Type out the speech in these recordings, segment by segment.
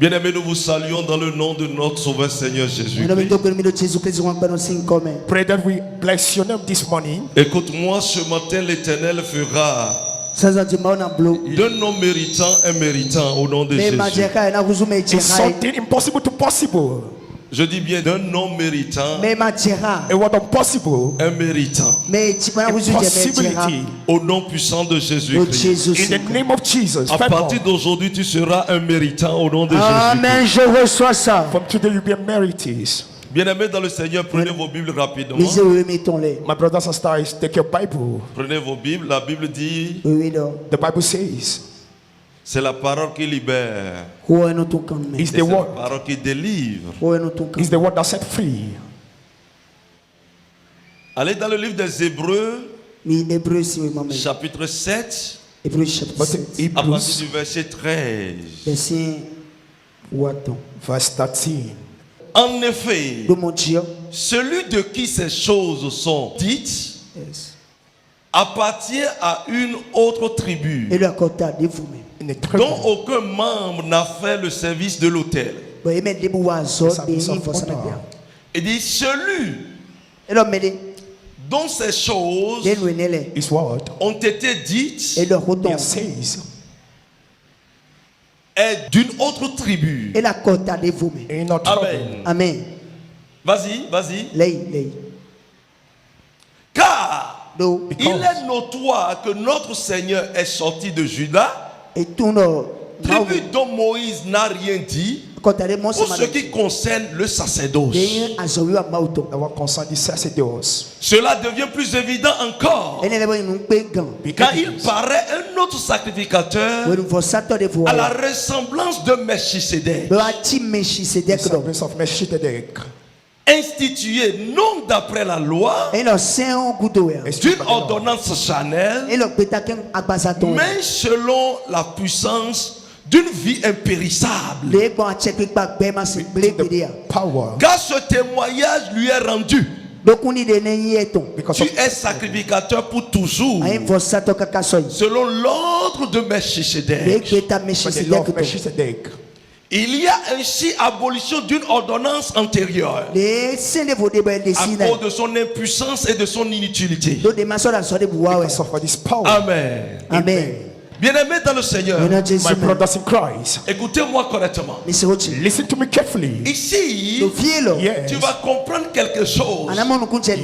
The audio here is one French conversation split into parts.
Bien-aimés, nous vous saluons dans le nom de notre Sauveur Seigneur Jésus. Pray that we bless your name this morning. Écoute-moi, ce matin, l'Éternel fera d'un homme méritant un méritant au nom de Jésus. It's something impossible to possible. Je dis bien d'un homme méritant, A word impossible. un méritant. Impossibility. Au nom puissant de Jésus-Christ. In the name of Jesus. À partir d'aujourd'hui, tu seras un méritant au nom de Amen, Jésus. je reçois ça. From today you'll be a meritus. Bien-aimés dans le Seigneur, prenez vos Bibles rapidement. My brothers and sisters, take your Bible. Prenez vos Bibles. La Bible dit, The Bible says, c'est la parole qui libère. it's Et the c'est la word. parole qui délivre. It's the word that set free. Allez dans le livre des Hébreux, chapitre 7, But à Hebrews, partir du verset 13. verse 13. En effet, celui de qui ces choses sont dites appartient à une autre tribu In the tribe dont aucun membre n'a fait le service de l'autel. Il dit celui dont ces choses is word. ont été dites It says est d'une autre tribu. in our trouble. Amen. Amen. Vas-y. Car il est notoire que notre Seigneur est sorti de Juda, tribu dont Moïse n'a rien dit, pour ce qui concerne le sacerdoce. The word concerning the sacerdotes. Cela devient plus évident encore quand il paraît un autre sacrificateur à la ressemblance de Melchisédek, The service of Melchizedek. institué non d'après la loi, d'une ordonnance charnelle, mais selon la puissance d'une vie impérissable. Power. Car ce témoignage lui est rendu. Because Tu of es sacrificateur pour toujours, selon l'ordre de Melchisédek. by the law of Melchizedek. Il y a ainsi abolition d'une ordonnance antérieure à cause de son impuissance et de son inutilité. Because of this power. Amen. Amen. Bien-aimés dans le Seigneur, My brothers in Christ, écoutez-moi correctement. listen to me carefully. Ici, Yes. tu vas comprendre quelque chose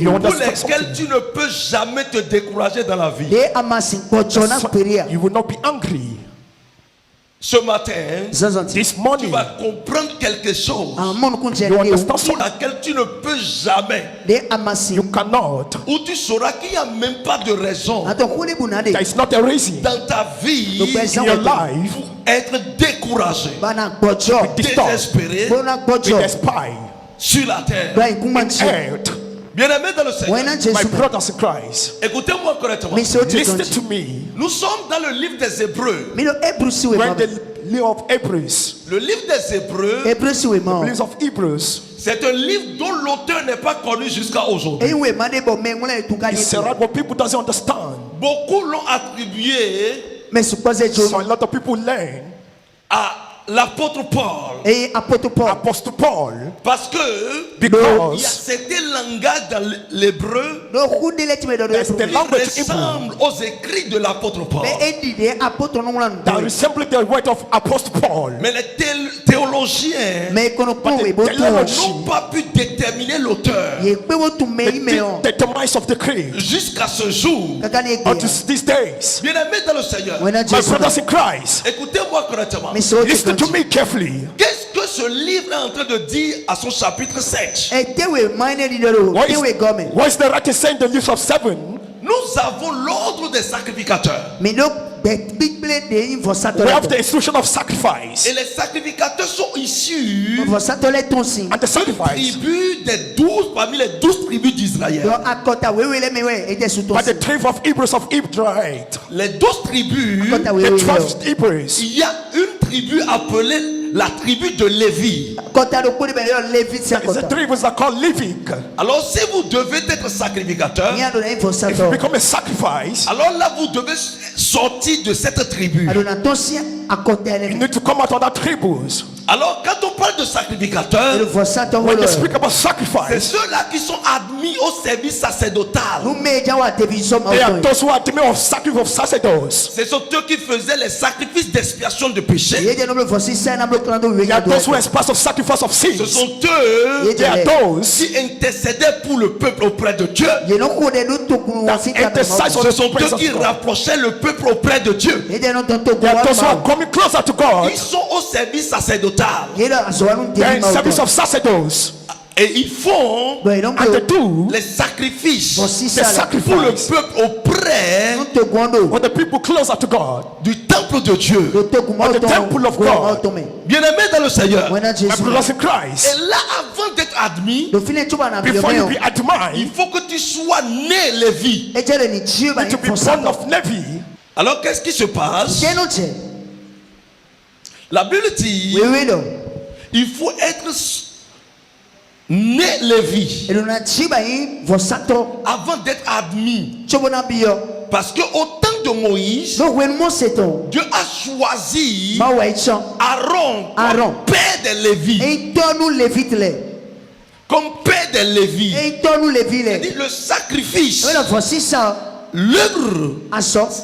You pour understand lesquelles something. tu ne peux jamais te décourager dans la vie. You will not be angry. Ce matin, This tu morning, vas comprendre quelque chose you understand pour something. laquelle tu ne peux jamais, You cannot. où tu sauras qu'il n'y a même pas de raison There is not a reason dans ta vie in your life pour être découragé, disturbed, désespéré with despair, sur la terre. earth. Bien-aimés dans le Seigneur, My brothers in Christ, écoutez-moi correctement. listen to me. Nous sommes dans le livre des Hébreux. When the livre of Hebrews, Le livre des Hébreux, the livre of Hebrews, c'est un livre dont l'auteur n'est pas connu jusqu'à aujourd'hui. it's a right what people doesn't understand. Beaucoup l'ont attribué So a lot of people learn à l'apôtre Paul. Apostle Paul Parce que il y a because certains langages dans l'hébreu there's the qui language Hebrew ressemblent aux écrits de l'apôtre Paul. that resemble the word of Apostle Paul. Mais les théologiens n'ont pas pu déterminer l'auteur The demise of the creed jusqu'à ce jour. unto these days. Bien-aimés dans le Seigneur, My brothers in Christ, écoutez-moi correctement. listen to me carefully. Qu'est-ce que ce livre est en train de dire à son chapitre 7? What is the writer saying in the list of 7? Nous avons l'ordre des sacrificateurs. We have the instruction of sacrifice. Et les sacrificateurs sont issus And the d'une sacrifice tribu des 12 parmi les 12 tribus d'Israël. by the tribe of Hebrews of Israel. Les 12 tribus, The 12 Hebrews. il y a une tribu appelée la tribu de Lévi. The tribes are called Levitic. Alors si vous devez être sacrificateur, If you become a sacrifice, alors là vous devez sortir de cette tribu. you need to come out of that tribes. Alors quand on parle de sacrificateur, When they speak about c'est sacrifice, ceux-là qui sont admis au service sacerdotal. they are those who are the men of sacrifice of sacerdotes. Ce sont eux qui faisaient les sacrifices d'expiation de péché. They are those who express of sacrifice of Ce sins. sont eux They are those qui intercédaient pour le peuple auprès de Dieu. intercessors Ce sont of praise eux of qui God. rapprochaient le peuple auprès de Dieu. They are those who are coming closer to God. Ils sont au service sacerdotal. They are in service of sacerdotes. Et ils font And they do les sacrifices the pour le sacrifice peuple auprès for the people closer to God. du temple de Dieu. The temple of God. Bien-aimés dans le Seigneur. My brothers in Christ. Et là, avant d'être admis, Before you be il admired, faut que tu sois né Lévi. you need to be born of Levi. Alors qu'est-ce qui se passe? La Bible dit il faut être né Lévi avant d'être admis. Parce que au temps de Moïse, Dieu a choisi Aaron comme père des Lévites. Comme père des Lévites. C'est-à-dire le sacrifice, l'œuvre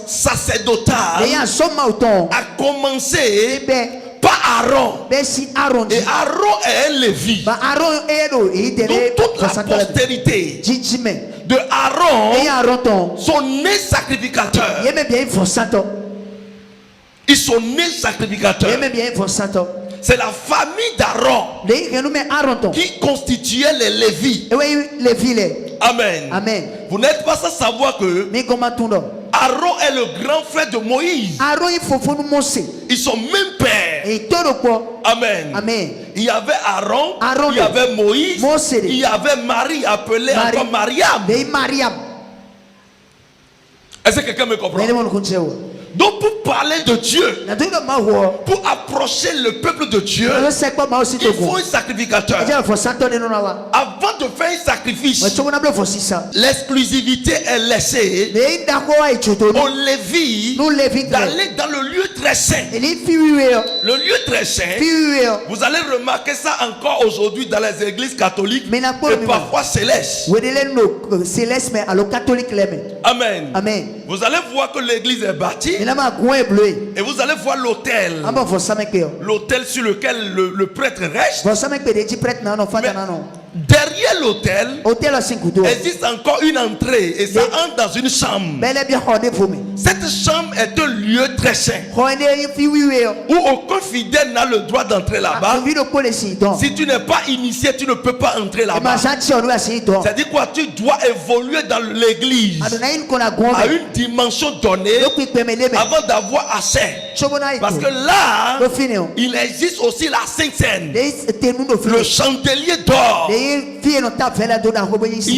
sacerdotale a commencé par Aaron. Et Aaron est un Lévi. Donc toute la postérité de Aaron sont nés sacrificateurs. Ils sont nés sacrificateurs. C'est la famille d'Aaron qui constituait les Lévis. Amen. Amen. Vous n'êtes pas sans savoir que Aaron est le grand frère de Moïse. Ils sont même pères. Amen. Amen. Il y avait Aaron, Aaron, il y avait Moïse, Mose. il y avait Marie appelée encore Mariam. Est-ce que quelqu'un me comprend? Donc pour parler de Dieu, pour approcher le peuple de Dieu, il faut un sacrificateur. Avant de faire un sacrifice, l'exclusivité est laissée aux Lévites d'aller dans le lieu très saint. Le lieu très saint, vous allez remarquer ça encore aujourd'hui dans les églises catholiques et parfois célestes. Amen. Amen. Vous allez voir que l'église est bâtie et vous allez voir l'autel. L'autel sur lequel le prêtre reste. Mais derrière l'autel, existe encore une entrée et ça entre dans une chambre. Cette chambre est un lieu très saint où aucun fidèle n'a le droit d'entrer là-bas. Si tu n'es pas initié, tu ne peux pas entrer là-bas. C'est-à-dire quoi? Tu dois évoluer dans l'église à une dimension donnée avant d'avoir accès. Parce que là, il existe aussi la Sainte Seine, le chandelier d'or. Il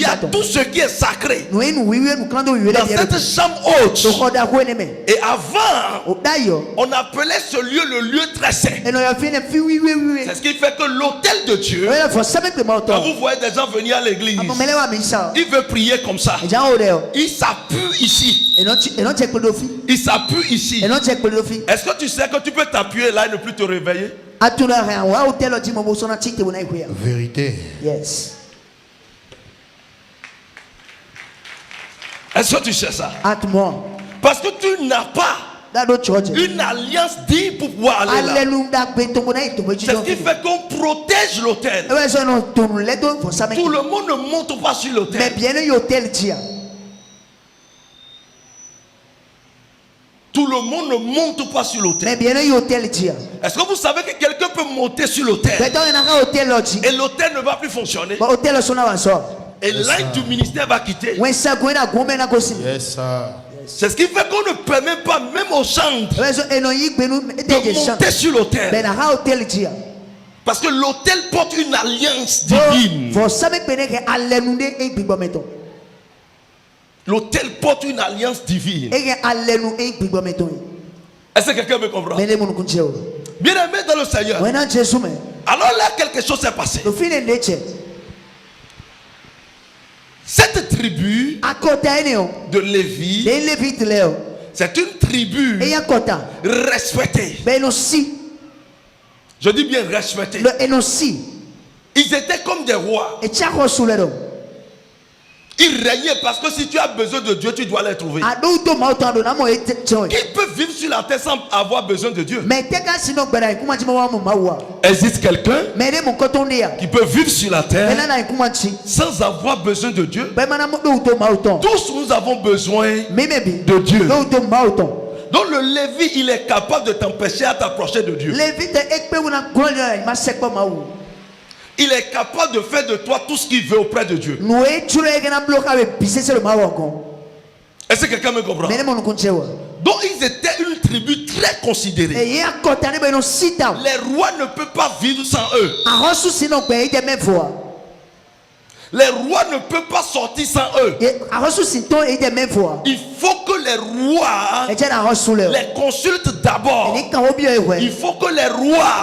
y a tout ce qui est sacré dans cette chambre haute. Et avant, on appelait ce lieu le lieu très saint. C'est ce qui fait que l'autel de Dieu, quand vous voyez des gens venir à l'église, il veut prier comme ça. Il s'appuie ici. Il s'appuie ici. Est-ce que tu sais que tu peux t'appuyer là et ne plus te réveiller? Vérité. Yes. Est-ce que tu sais ça? Atmo. Parce que tu n'as pas une alliance digne pour pouvoir aller là. C'est ce qui fait qu'on protège l'autel. Tout le monde ne monte pas sur l'autel. Tout le monde ne monte pas sur l'autel. Est-ce que vous savez que quelqu'un peut monter sur l'autel et l'autel ne va plus fonctionner? Et l'âge du ministère va quitter. Yes, sir. C'est ce qui fait qu'on ne permet pas même aux chantres de monter sur l'autel. Parce que l'autel porte une alliance divine. L'autel porte une alliance divine. Est-ce que quelqu'un me comprend? Bien aimé dans le Seigneur. Alors là, quelque chose s'est passé. Cette tribu de Lévi, c'est une tribu respectée. Je dis bien respectée. Ils étaient comme des rois. Ils régnaient parce que si tu as besoin de Dieu, tu dois les trouver. Qui peut vivre sur la terre sans avoir besoin de Dieu? Existe quelqu'un qui peut vivre sur la terre sans avoir besoin de Dieu? Tous nous avons besoin de Dieu. Donc le Lévi, il est capable de t'empêcher à t'approcher de Dieu. Il est capable de faire de toi tout ce qu'il veut auprès de Dieu. Est-ce que quelqu'un me comprend? Donc ils étaient une tribu très considérée. Les rois ne peuvent pas vivre sans eux. Les rois ne peuvent pas sortir sans eux. Il faut que les rois les consultent d'abord. Il faut que les rois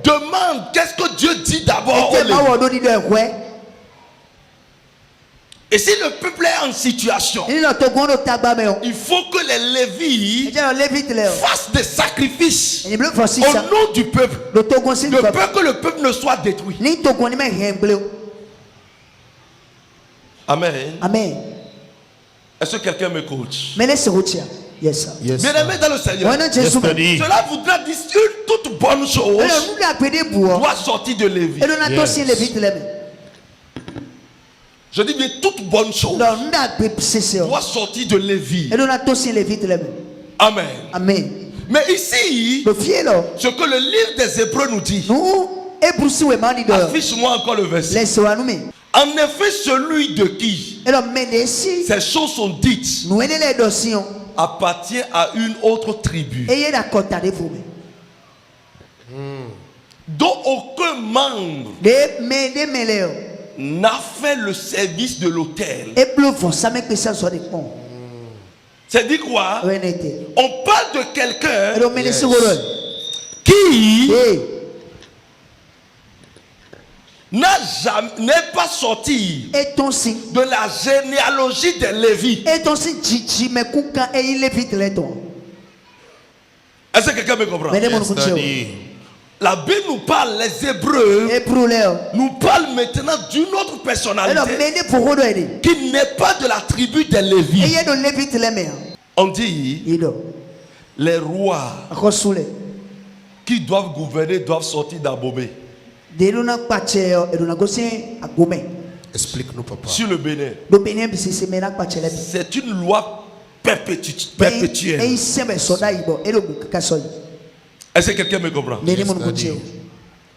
demandent qu'est-ce que Dieu dit d'abord. Et si le peuple est en situation, il faut que les Lévites fassent des sacrifices au nom du peuple. De peur que le peuple ne soit détruit. Amen. Amen. Est-ce que quelqu'un m'écoute? Yes, yes, bien aimé dans le Seigneur. Cela voudra dire une toute bonne chose doit sortir de Lévi. Yes. Je dis bien toute bonne chose doit sortir de Lévi. Amen. Amen. Mais ici, ce que le livre des Hébreux nous dit, affiche-moi encore le verset. En effet, celui de qui ces choses sont dites appartient à une autre tribu dont aucun membre n'a fait le service de l'autel. C'est dit quoi? On parle de quelqu'un qui n'est pas sorti de la généalogie des Lévites. Est-ce que quelqu'un me comprend? La Bible nous parle, les Hébreux nous parlent maintenant d'une autre personnalité qui n'est pas de la tribu des Lévites. On dit les rois qui doivent gouverner doivent sortir d'Abomey. Explique-nous, papa. Sur le Bénin. C'est une loi perpétuelle. Est-ce que quelqu'un me comprend?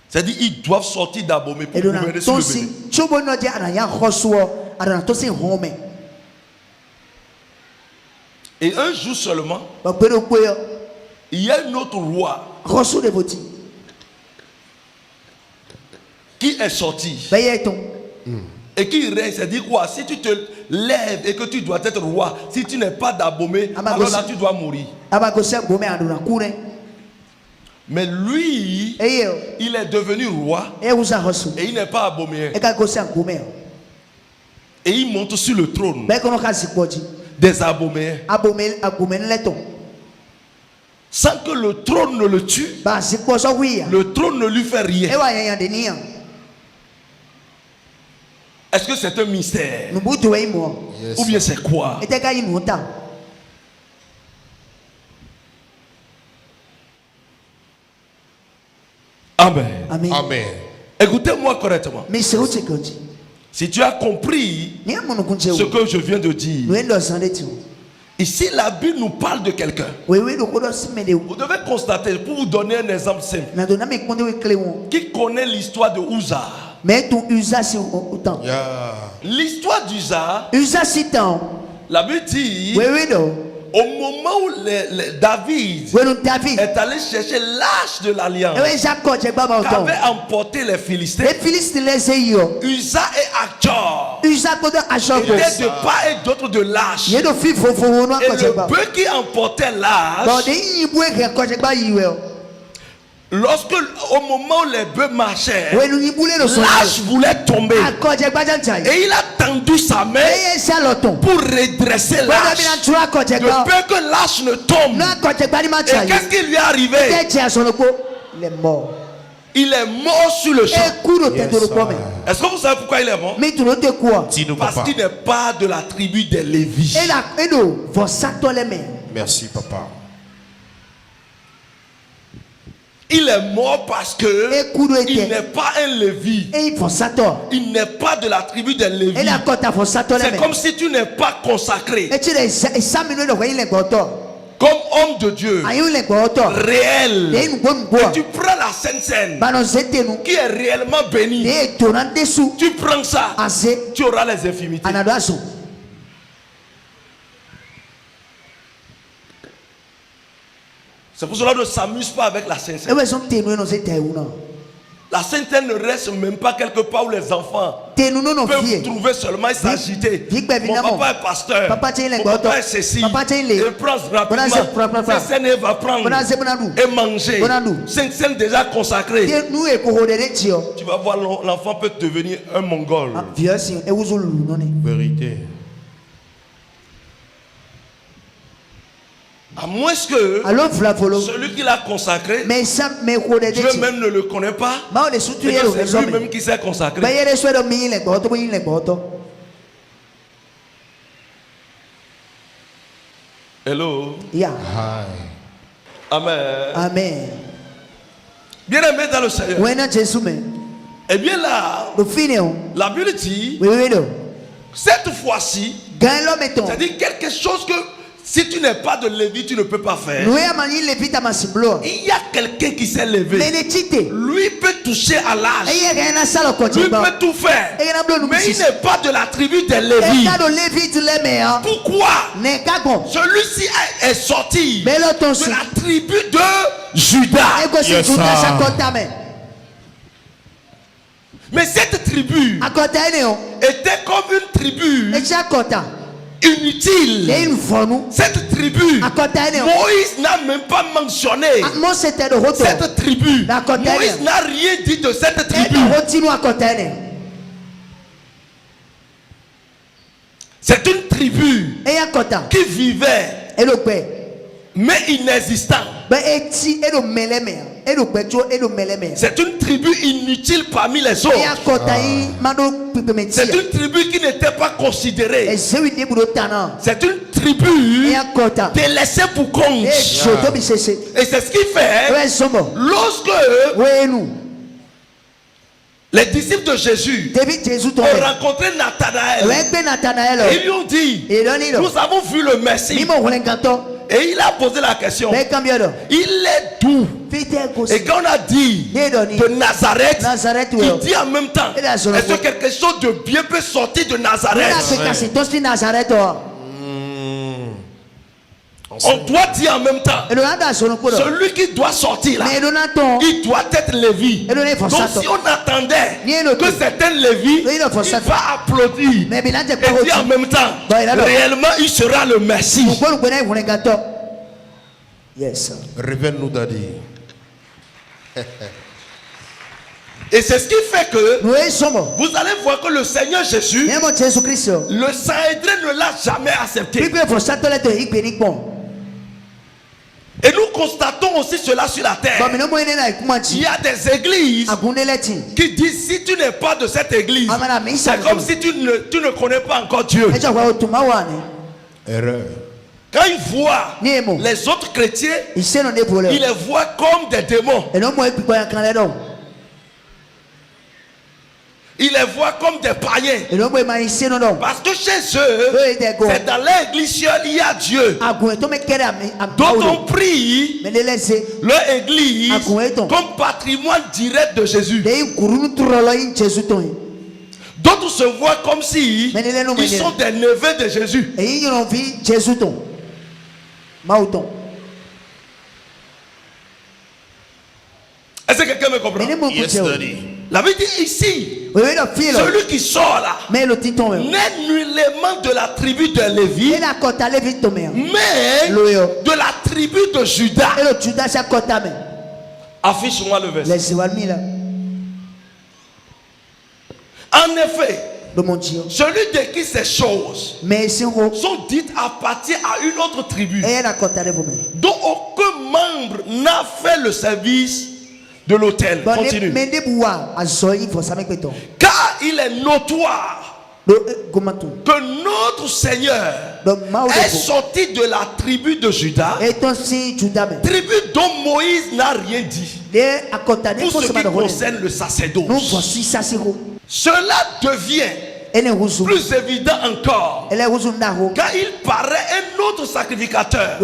C'est-à-dire ils doivent sortir d'Abomey pour gouverner sur le Bénin. Et un jour seulement, il y a un autre roi qui est sorti et qui règne. C'est-à-dire quoi? Si tu te lèves et que tu dois être roi, si tu n'es pas d'Abomey, alors là tu dois mourir. Mais lui, il est devenu roi et il n'est pas Aboméen. Et il monte sur le trône des Aboméens sans que le trône ne le tue. Le trône ne lui fait rien. Est-ce que c'est un mystère? Ou bien c'est quoi? Amen. Amen. Amen. Écoutez-moi correctement. Si tu as compris ce que je viens de dire, ici la Bible nous parle de quelqu'un. Vous devez constater, pour vous donner un exemple simple, qui connaît l'histoire de Uza. L'histoire d'Uza, la Bible dit, au moment où David est allé chercher l'arche de l'alliance qu'avaient emporté les Philistins, Uza et Achor étaient de part et d'autre de l'arche. Et le bœuf qui emportait l'arche Lorsque, au moment où les bœufs marchaient, l'âge voulait tomber. Et il a tendu sa main pour redresser l'âge. De peur que l'âge ne tombe. Et qu'est-ce qui lui est arrivé? Il est mort. Il est mort sur le champ. Est-ce que vous savez pourquoi il est mort? Parce qu'il n'est pas de la tribu des Lévis. Merci, papa. Il est mort parce que il n'est pas un Lévi. Il n'est pas de la tribu des Lévis. C'est comme si tu n'es pas consacré. Comme homme de Dieu réel. Et tu prends la Sainte Seine qui est réellement bénie. Tu prends ça, tu auras les infimités. C'est pour cela qu'on ne s'amuse pas avec la Sainte Seine. La Sainte Seine ne reste même pas quelque part où les enfants peuvent trouver seulement et s'agiter. Mon papa est pasteur. Mon papa est ceci. Il prend rapidement. Sainte Seine va prendre et manger. Sainte Seine déjà consacrée. Tu vas voir, l'enfant peut devenir un mongol. Vérité. À moins que celui qui l'a consacré, Dieu même ne le connaît pas, et c'est lui-même qui s'est consacré. Hello. Yeah. Amen. Amen. Bien aimé dans le Seigneur. Et bien là, la Bible dit, cette fois-ci, c'est-à-dire quelque chose que si tu n'es pas de Lévi, tu ne peux pas faire. Il y a quelqu'un qui s'est levé. Lui peut toucher à l'âge. Lui peut tout faire. Mais il n'est pas de la tribu des Lévi. Pourquoi? Celui-ci est sorti de la tribu de Judas. Mais cette tribu était comme une tribu inutile. Cette tribu, Moïse n'a même pas mentionné cette tribu. Moïse n'a rien dit de cette tribu. C'est une tribu qui vivait mais inexistant. C'est une tribu inutile parmi les autres. C'est une tribu qui n'était pas considérée. C'est une tribu délaissée pour compte. Et c'est ce qui fait lorsque les disciples de Jésus ont rencontré Nathanaël et ils lui ont dit, nous avons vu le Messie. Et il a posé la question, il est d'où? Et quand on a dit de Nazareth, il dit en même temps, est-ce que quelque chose de bien peut sortir de Nazareth? On doit dire en même temps, celui qui doit sortir là, il doit être Lévi. Donc si on attendait que c'est un Lévi, il va applaudir et dire en même temps, réellement il sera le Messie. Yes. Révèle-nous, Daddy. Et c'est ce qui fait que vous allez voir que le Seigneur Jésus, le Sanhédrin ne l'a jamais accepté. Et nous constatons aussi cela sur la terre. Il y a des églises qui disent, si tu n'es pas de cette église, c'est comme si tu ne connais pas encore Dieu. Erreur. Quand ils voient les autres chrétiens, ils les voient comme des démons. Ils les voient comme des païens. Parce que chez eux, c'est dans l'église il y a Dieu. Donc on prie leur église comme patrimoine direct de Jésus. D'autres se voient comme si ils sont des neveux de Jésus. Est-ce que quelqu'un me comprend? Yes, Daddy. La Bible dit ici, celui qui sort là n'est nullement de la tribu de Lévi, mais de la tribu de Judas. Affiche-moi le verset. Les Évanouis là. En effet, De mon Dieu. celui de qui ces choses Mais si vous. sont dites appartient à une autre tribu Et elle a compté vous-même. dont aucun membre n'a fait le service de l'autel. Continue. Car il est notoire que notre Seigneur est sorti de la tribu de Juda, tribu dont Moïse n'a rien dit pour ce qui concerne le sacerdoce. Cela devient plus évident encore car il paraît un autre sacrificateur à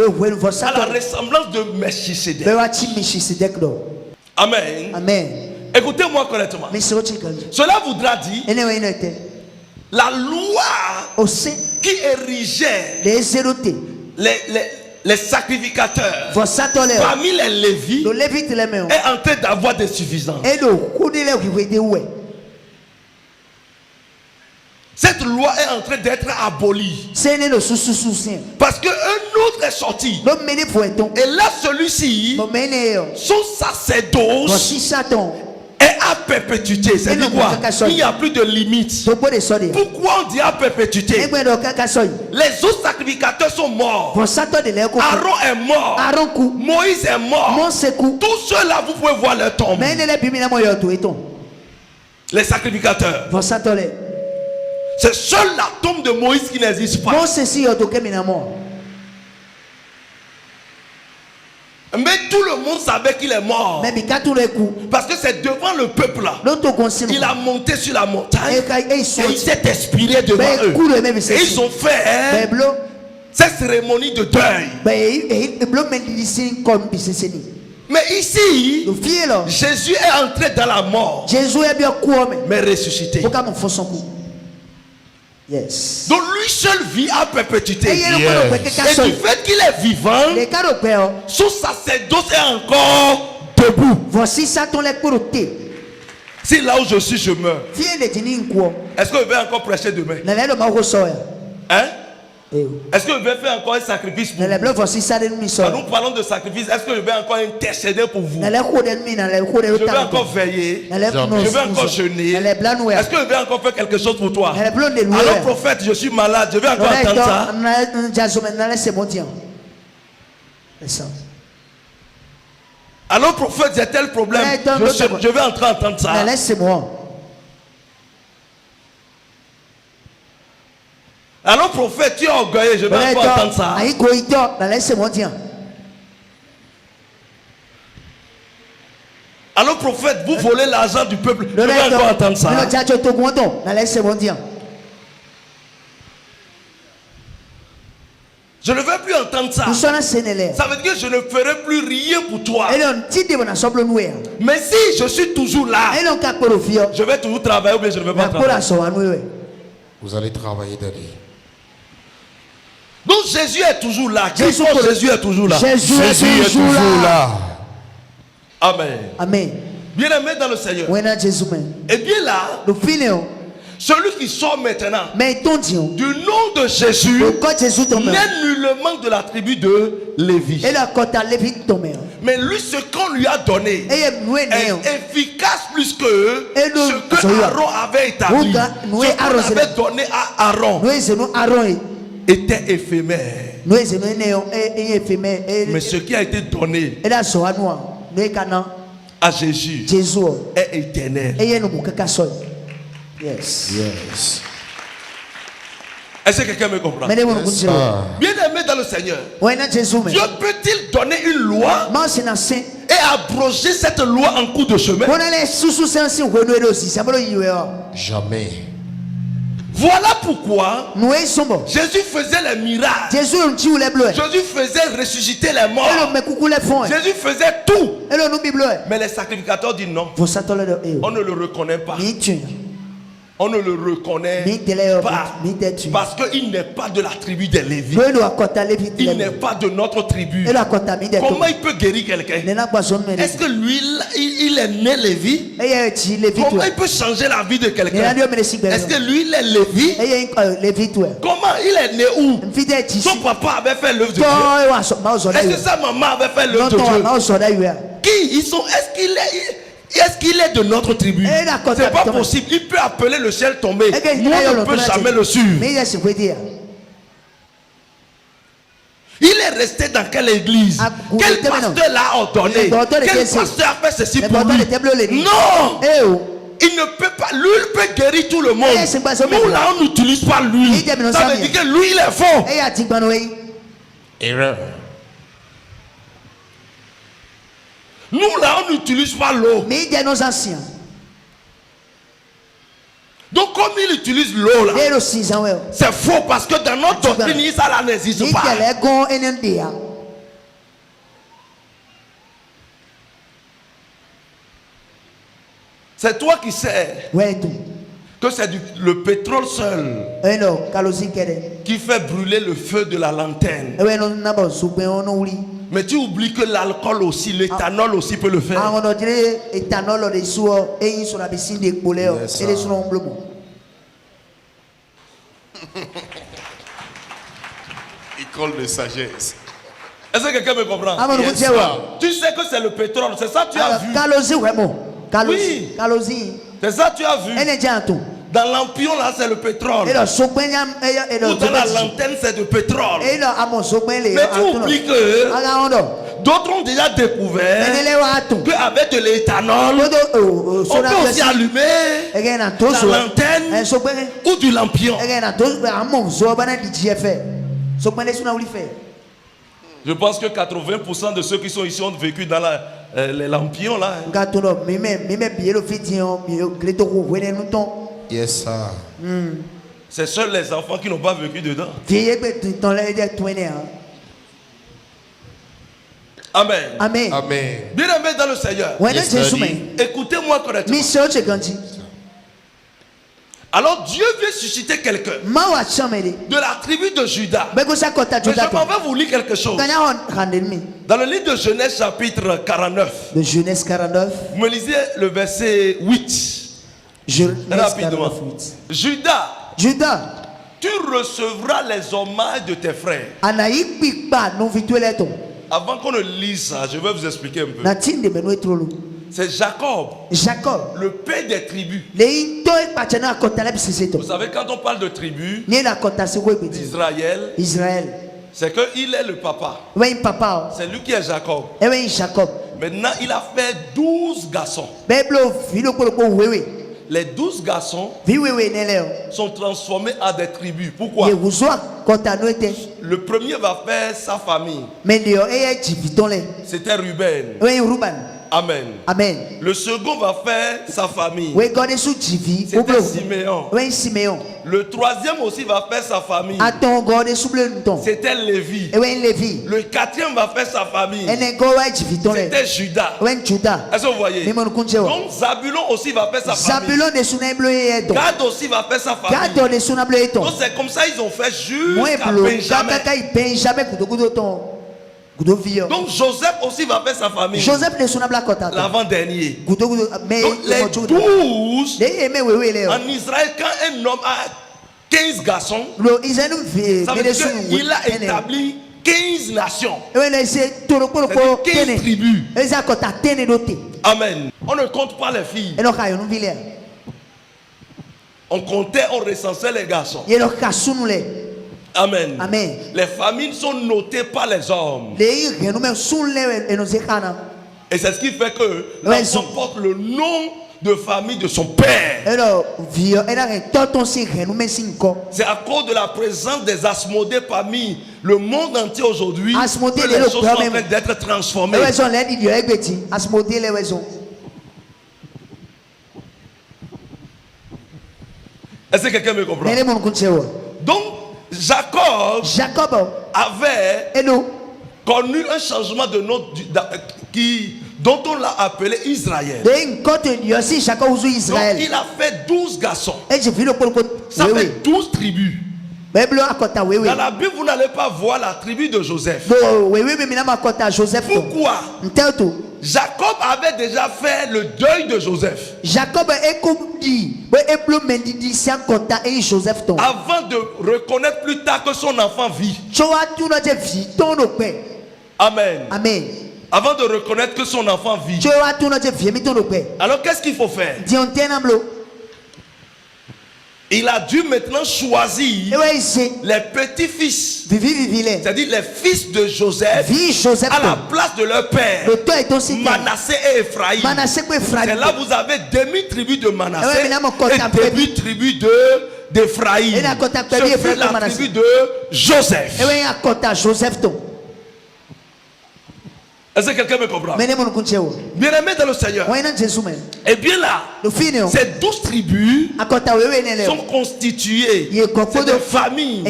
la ressemblance de Melchisédek. Amen. Amen. Écoutez-moi correctement. Cela voudra dire la loi qui érigeait les sacrificateurs parmi les Lévites est en train d'avoir des suffisances. Cette loi est en train d'être abolie. Parce qu'un autre est sorti. Et là, celui-ci, son sacerdoce est à perpétuité. C'est quoi? Il n'y a plus de limite. Pourquoi on dit à perpétuité? Les autres sacrificateurs sont morts. Aaron est mort. Moïse est mort. Tous ceux-là, vous pouvez voir leur tombe. Les sacrificateurs. C'est seule la tombe de Moïse qui n'existe pas. Mais tout le monde savait qu'il est mort. Parce que c'est devant le peuple là. Il a monté sur la montagne et il s'est expiré devant eux. Et ils ont fait cette cérémonie de deuil. Mais ici, Jésus est entré dans la mort, mais ressuscité. Yes. Donc lui seul vit à perpétuité. Et du fait qu'il est vivant, son sacerdoce est encore debout. Voici ça ton lecture. Si là où je suis, je meurs, est-ce que je vais encore prêcher demain? Hein? Est-ce que je vais faire encore un sacrifice pour vous? Quand nous parlons de sacrifice, est-ce que je vais encore intercéder pour vous? Je vais encore veiller. Je vais encore jeûner. Est-ce que je vais encore faire quelque chose pour toi? Alors prophète, je suis malade. Je vais encore attendre ça. Alors prophète, j'ai tel problème. Je vais entrer entendre ça. Alors prophète, tu es orgueilleux, je vais encore entendre ça. Alors prophète, vous volez l'argent du peuple, je vais encore entendre ça. Je ne vais plus entendre ça. Ça veut dire que je ne ferai plus rien pour toi. Mais si je suis toujours là, je vais toujours travailler ou bien je ne vais pas travailler. Vous allez travailler, Daddy. Donc Jésus est toujours là. Jésus est toujours là. Jésus est toujours là. Amen. Amen. Bien-aimé dans le Seigneur. Et bien là, celui qui sort maintenant du nom de Jésus n'est nullement de la tribu de Lévi. Mais lui, ce qu'on lui a donné est efficace plus que ce que Aaron avait établi. Ce qu'on avait donné à Aaron était éphémère. Mais ce qui a été donné à Jésus est éternel. Yes. Yes. Est-ce que quelqu'un me comprend? Bien aimé dans le Seigneur, Dieu peut-il donner une loi et abroger cette loi en cours de chemin? Jamais. Voilà pourquoi Jésus faisait les miracles. Jésus faisait ressusciter les morts. Jésus faisait tout. Mais les sacrificateurs disent non. On ne le reconnaît pas. On ne le reconnaît pas parce qu'il n'est pas de la tribu des Lévites. Il n'est pas de notre tribu. Comment il peut guérir quelqu'un? Est-ce que lui, il est né Lévi? Comment il peut changer la vie de quelqu'un? Est-ce que lui, il est Lévi? Comment il est né où? Son papa avait fait l'œuvre de Dieu. Est-ce que sa maman avait fait l'œuvre de Dieu? qui ils sont? Est-ce qu'il est de notre tribu? C'est pas possible. Il peut appeler le ciel tombé. Nous, on ne peut jamais le suivre. Il est resté dans quelle église? Quel pasteur l'a ordonné? Quel pasteur a fait ceci pour lui? Non! Il ne peut pas. L'huile peut guérir tout le monde. Nous là, on n'utilise pas l'huile. Ça veut dire que lui, il est faux. Erreur. Nous là, on n'utilise pas l'eau. Mais il y a nos anciens. Donc comme il utilise l'eau là, c'est faux parce que dans notre doctrine, ça là n'existe pas. C'est toi qui sais que c'est le pétrole seul qui fait brûler le feu de la lanterne. Mais tu oublies que l'alcool aussi, l'éthanol aussi peut le faire. École de sagesse. Est-ce que quelqu'un me comprend? Yes, tu sais que c'est le pétrole, c'est ça que tu as vu. Oui. C'est ça que tu as vu. Dans l'ampion là, c'est le pétrole. Ou dans la lanterne, c'est du pétrole. Mais tu oublies que d'autres ont déjà découvert qu'avec de l'éthanol, on peut aussi allumer la lanterne ou du lampion. Je pense que 80% de ceux qui sont ici ont vécu dans les lampions là. Yes, sir. C'est seuls les enfants qui n'ont pas vécu dedans. Amen. Amen. Amen. Bien aimé dans le Seigneur. Écoutez-moi correctement. Alors Dieu veut susciter quelqu'un de la tribu de Juda. Mais je m'en vais vous lire quelque chose. Dans le livre de Genèse chapitre 49. De Genèse 49. Vous me lisez le verset 8. Rapidement. Juda, tu recevras les hommages de tes frères. Avant qu'on ne lise ça, je vais vous expliquer un peu. C'est Jacob, le père des tribus. Vous savez, quand on parle de tribus d'Israël, c'est qu'il est le papa. C'est lui qui est Jacob. Maintenant, il a fait 12 garçons. Les 12 garçons sont transformés en des tribus. Pourquoi? Le premier va faire sa famille. C'était Ruben. Amen. Amen. Le second va faire sa famille. C'était Siméon. Le troisième aussi va faire sa famille. C'était Lévi. Le quatrième va faire sa famille. C'était Judas. Est-ce que vous voyez? Donc Zabulon aussi va faire sa famille. Gad aussi va faire sa famille. Donc c'est comme ça ils ont fait jusqu'à Benjamin. Donc Joseph aussi va faire sa famille. L'avant-dernier. Donc les 12 en Israël, quand un homme a 15 garçons, ça veut dire qu'il a établi 15 nations. C'est-à-dire 15 tribus. Amen. On ne compte pas les filles. On comptait, on recensait les garçons. Amen. Amen. Les familles sont notées par les hommes. Et c'est ce qui fait que l'enfant porte le nom de famille de son père. C'est à cause de la présence des Asmodées parmi le monde entier aujourd'hui que les choses sont en train d'être transformées. Est-ce que quelqu'un me comprend? Donc Jacob avait connu un changement de nom dont on l'a appelé Israël. Donc il a fait 12 garçons. Ça fait 12 tribus. Dans la Bible, vous n'allez pas voir la tribu de Joseph. Pourquoi? Jacob avait déjà fait le deuil de Joseph. Avant de reconnaître plus tard que son enfant vit. Amen. Amen. Avant de reconnaître que son enfant vit. Alors qu'est-ce qu'il faut faire? Il a dû maintenant choisir les petits-fils, c'est-à-dire les fils de Joseph, à la place de leur père, Manassé et Ephraïm. C'est là vous avez demi-tribu de Manassé et demi-tribu d'Ephraïm. Ce fut la tribu de Joseph. Est-ce que quelqu'un me comprend? Bien-aimé dans le Seigneur. Et bien là, ces 12 tribus sont constituées de familles,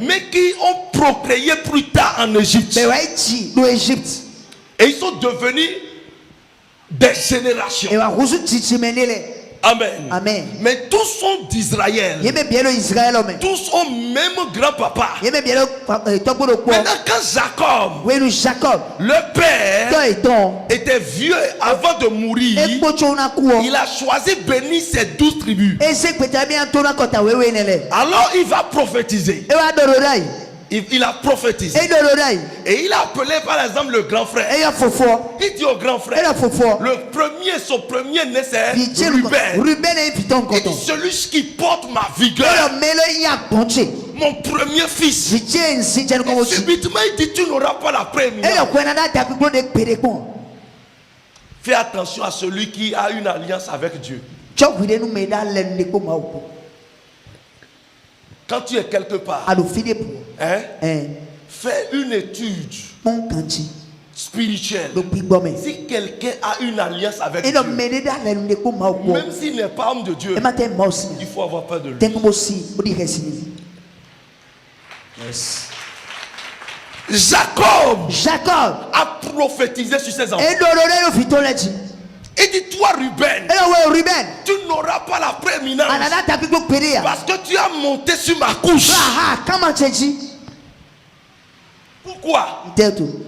mais qui ont procréé plus tard en Égypte. Et ils sont devenus des générations. Amen. Amen. Mais tous sont d'Israël. Tous ont même grand-papa. Maintenant, quand Jacob, le père, était vieux avant de mourir, il a choisi de bénir ses 12 tribus. Alors il va prophétiser. Il a prophétisé. Et il a appelé par exemple le grand frère. Il dit au grand frère, son premier né c'est Ruben. Il dit celui qui porte ma vigueur, mon premier fils. Et subitement il dit tu n'auras pas la prééminence. Fais attention à celui qui a une alliance avec Dieu. Quand tu es quelque part, fais une étude spirituelle. Si quelqu'un a une alliance avec Dieu, même s'il n'est pas homme de Dieu, il faut avoir peur de lui. Jacob a prophétisé sur ses enfants. Il dit toi Ruben, tu n'auras pas la prééminence parce que tu as monté sur ma couche. Pourquoi?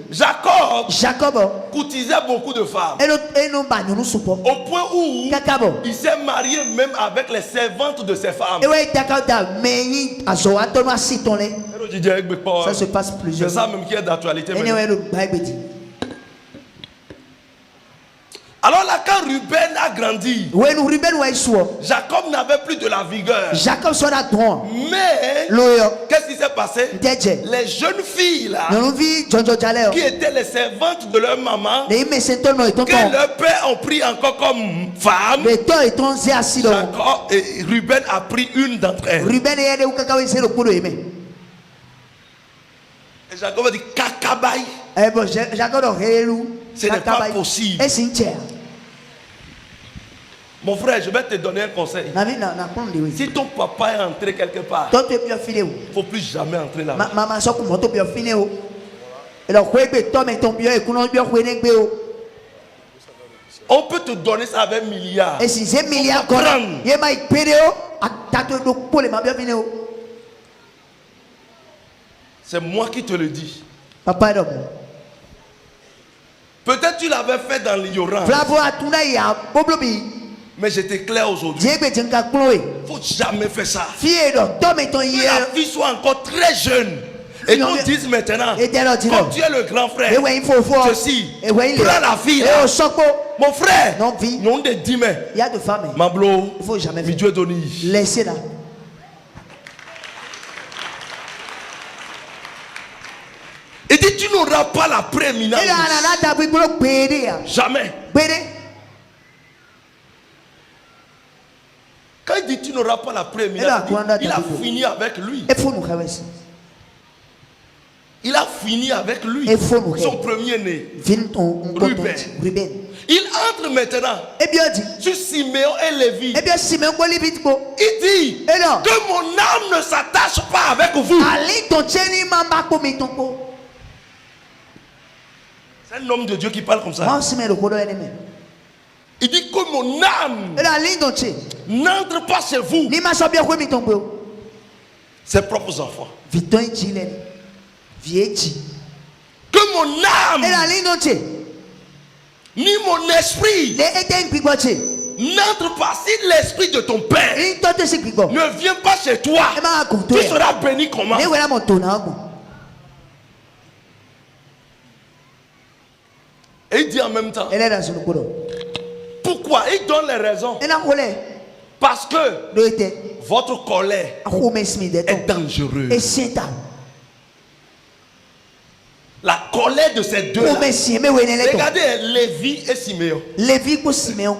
Jacob courtisait beaucoup de femmes au point où il s'est marié même avec les servantes de ses femmes. Ça se passe plusieurs. C'est ça même qui est d'actualité. Alors là, quand Ruben a grandi, Jacob n'avait plus de la vigueur. Mais qu'est-ce qui s'est passé? Les jeunes filles là, qui étaient les servantes de leur maman, que leur père ont pris encore comme femme, Jacob et Ruben a pris une d'entre elles. Et Jacob a dit Kakabaï. Ce n'est pas possible. Mon frère, je vais te donner un conseil. Si ton papa est entré quelque part, il ne faut plus jamais entrer là-bas. On peut te donner ça avec milliards. C'est moi qui te le dis. Peut-être tu l'avais fait dans l'ignorance. Mais je t'éclaire aujourd'hui. Il ne faut jamais faire ça. Que la fille soit encore très jeune. Et qu'on dise maintenant, comme tu es le grand frère, ceci, prends la fille là. Mon frère, non de 10 mai. Il y a de femmes. Mablo, il faut jamais faire. Dieu donne. Laissez là. Il dit tu n'auras pas la prééminence. Jamais. Quand il dit tu n'auras pas la prééminence, il a fini avec lui. Il a fini avec lui. Son premier né. Ruben. Il entre maintenant sur Siméon et Lévi. Il dit que mon âme ne s'attache pas avec vous. C'est un homme de Dieu qui parle comme ça. Il dit que mon âme n'entre pas chez vous. Ses propres enfants. Que mon âme ni mon esprit n'entre pas. Si l'esprit de ton père ne vient pas chez toi, tu seras béni comment? Et il dit en même temps. Elle est dans son courant. Pourquoi? Il donne les raisons. Elle a colère. Parce que votre colère est dangereuse. Et c'est ça. La colère de ces deux-là. Regardez Lévi et Siméon. Lévi et Siméon.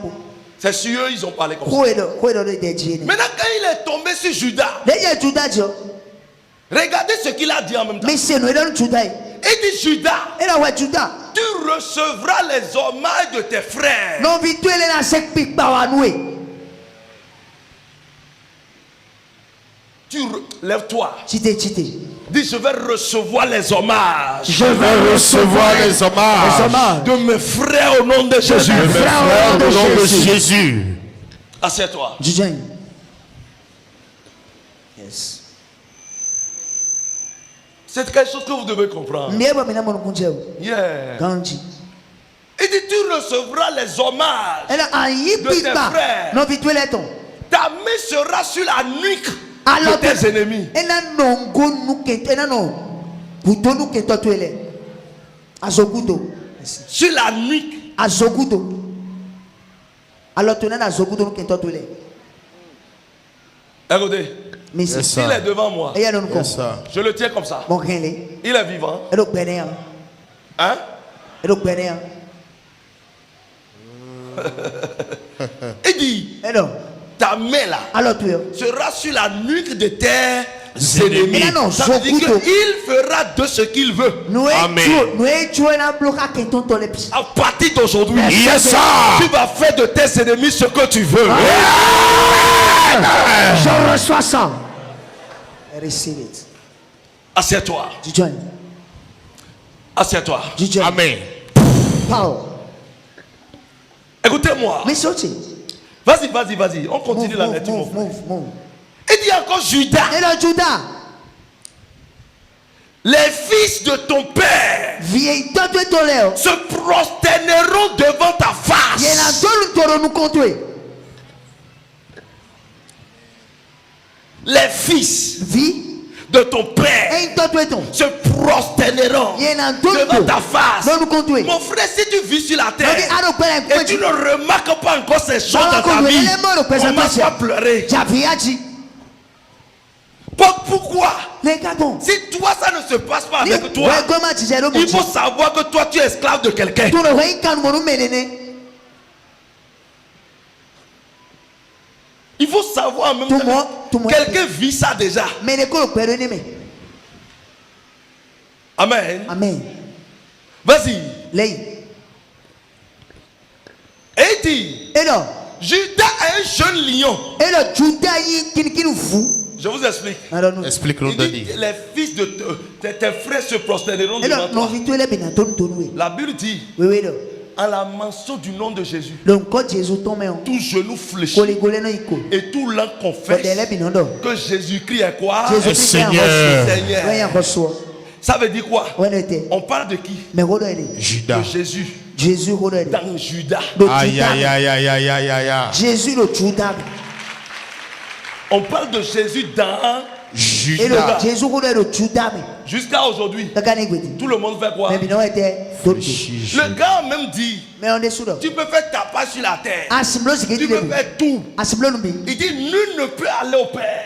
C'est sur eux, ils ont parlé comme ça. Maintenant, quand il est tombé sur Judas, regardez ce qu'il a dit en même temps. Il dit Judas, tu recevras les hommages de tes frères. Lève-toi. Dis, je vais recevoir les hommages. Je vais recevoir les hommages de mes frères au nom de Jésus. De mes frères au nom de Jésus. Assieds-toi. Yes. C'est quelque chose que vous devez comprendre. Yeah. Il dit, tu recevras les hommages de tes frères. Ta main sera sur la nuque de tes ennemis. Sur la nuque. Écoutez, yes, il est devant moi. Yes, je le tiens comme ça. Il est vivant. Hein? Il dit, ta main là sera sur la nuque de tes ennemis. Ça veut dire qu'il fera de ce qu'il veut. Amen. À partir d'aujourd'hui, Yes, tu vas faire de tes ennemis ce que tu veux. Je reçois ça. Receive it. Assieds-toi. Assieds-toi. Amen. Écoutez-moi. Vas-y. On continue la lecture. Il dit encore Judas. Les fils de ton père se prosterneront devant ta face. Les fils de ton père se prosterneront devant ta face. Mon frère, si tu vis sur la terre et tu ne remarques pas encore ces choses dans ta vie, commence à pleurer. Pourquoi? Si toi ça ne se passe pas avec toi, il faut savoir que toi tu es esclave de quelqu'un. Il faut savoir même que quelqu'un vit ça déjà. Amen. Vas-y. Et il dit, Judas est un jeune lion. Je vous explique. Explique-nous, Daddy. Les fils de tes frères se prosterneront devant toi. La Bible dit, à la mention du nom de Jésus, tout genou fléchit et tout langue confesse que Jésus-Christ est quoi? Seigneur. Ça veut dire quoi? On parle de qui? Judas. De Jésus. Dans Judas. Aïe. Jésus le Judas. On parle de Jésus dans Judas. Jusqu'à aujourd'hui, tout le monde fait quoi? Le gars même dit, tu peux faire ta part sur la terre, tu peux faire tout. Il dit, nul ne peut aller au Père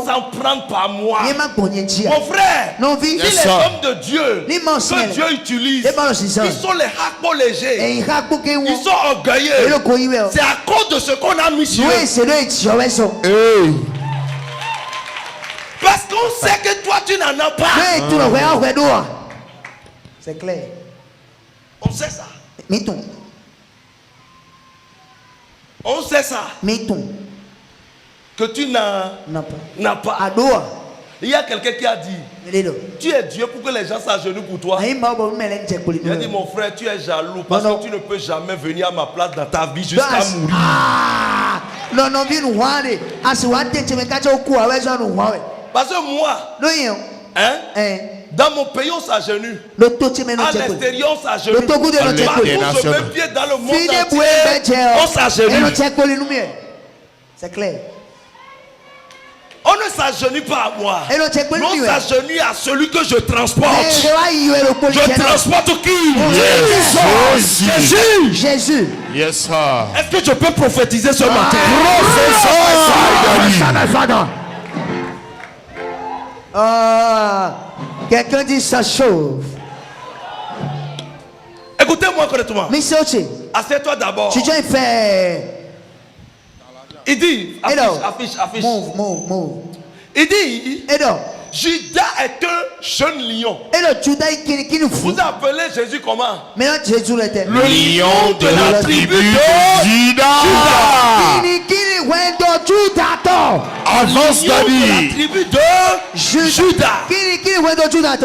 sans prendre par moi. Mon frère, si les hommes de Dieu que Dieu utilise, ils sont les hacos légers, ils sont orgueilleux, c'est à cause de ce qu'on a mis sur eux. Parce qu'on sait que toi tu n'en as pas. C'est clair. On sait ça. On sait ça. Que tu n'as pas. Il y a quelqu'un qui a dit, tu es Dieu pour que les gens s'agenouillent pour toi. Il a dit, mon frère, tu es jaloux parce que tu ne peux jamais venir à ma place dans ta vie jusqu'à mourir. Parce que moi, dans mon pays on s'agenouille, à l'extérieur on s'agenouille, partout je mets pied dans le monde entier on s'agenouille. C'est clair. On ne s'agenouille pas à moi. Et non, c'est Mais on pas s'agenouille à celui que je transporte. Je Je transporte qui? Jésus. Jésus. Yes, sir. Est-ce que je peux prophétiser ce matin? Quelqu'un dit ça chauffe. Écoutez-moi correctement. Mais c'est autre. Assieds-toi d'abord. Tu viens faire. Il dit, affiche. Move. Il dit, Et donc, Judas est un jeune lion. et le Judas qui nous Vous fout. appelez Jésus comment? Maintenant, Jésus l'était. Le lion de la tribu de Juda. Qui went au Judas. Avance, La David. tribu de Judas. Qui went au Judas.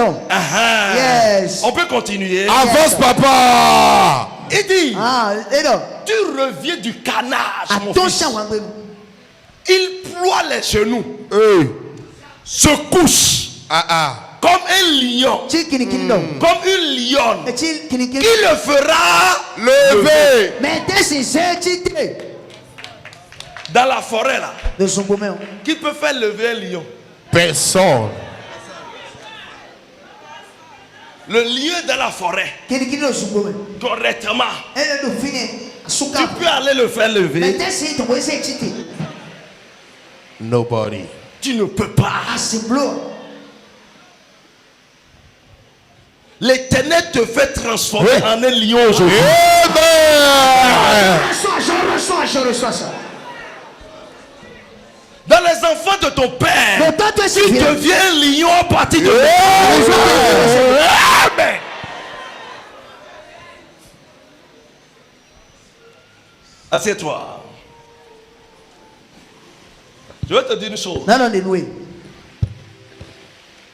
Yes. On peut continuer. Avance, papa. Il dit, Ah, et donc, tu reviens du canage, mon fils. attention, Wangbe. Il ploie les genoux, se couche comme un lion, comme une lionne. Qui le fera Levé. Mais c'est dans la forêt là? de son moment. Qui peut faire lever un lion? Personne. Le lion dans la forêt, correctement. Tu peux aller le faire lever. Nobody. Tu ne peux pas. L'Éternel te fait transformer en un lion aujourd'hui. Je reçois ça. Dans les enfants de ton père, tu deviens un lion à partir de Amen. Assieds-toi. Je vais te dire une chose. Non, dénoué.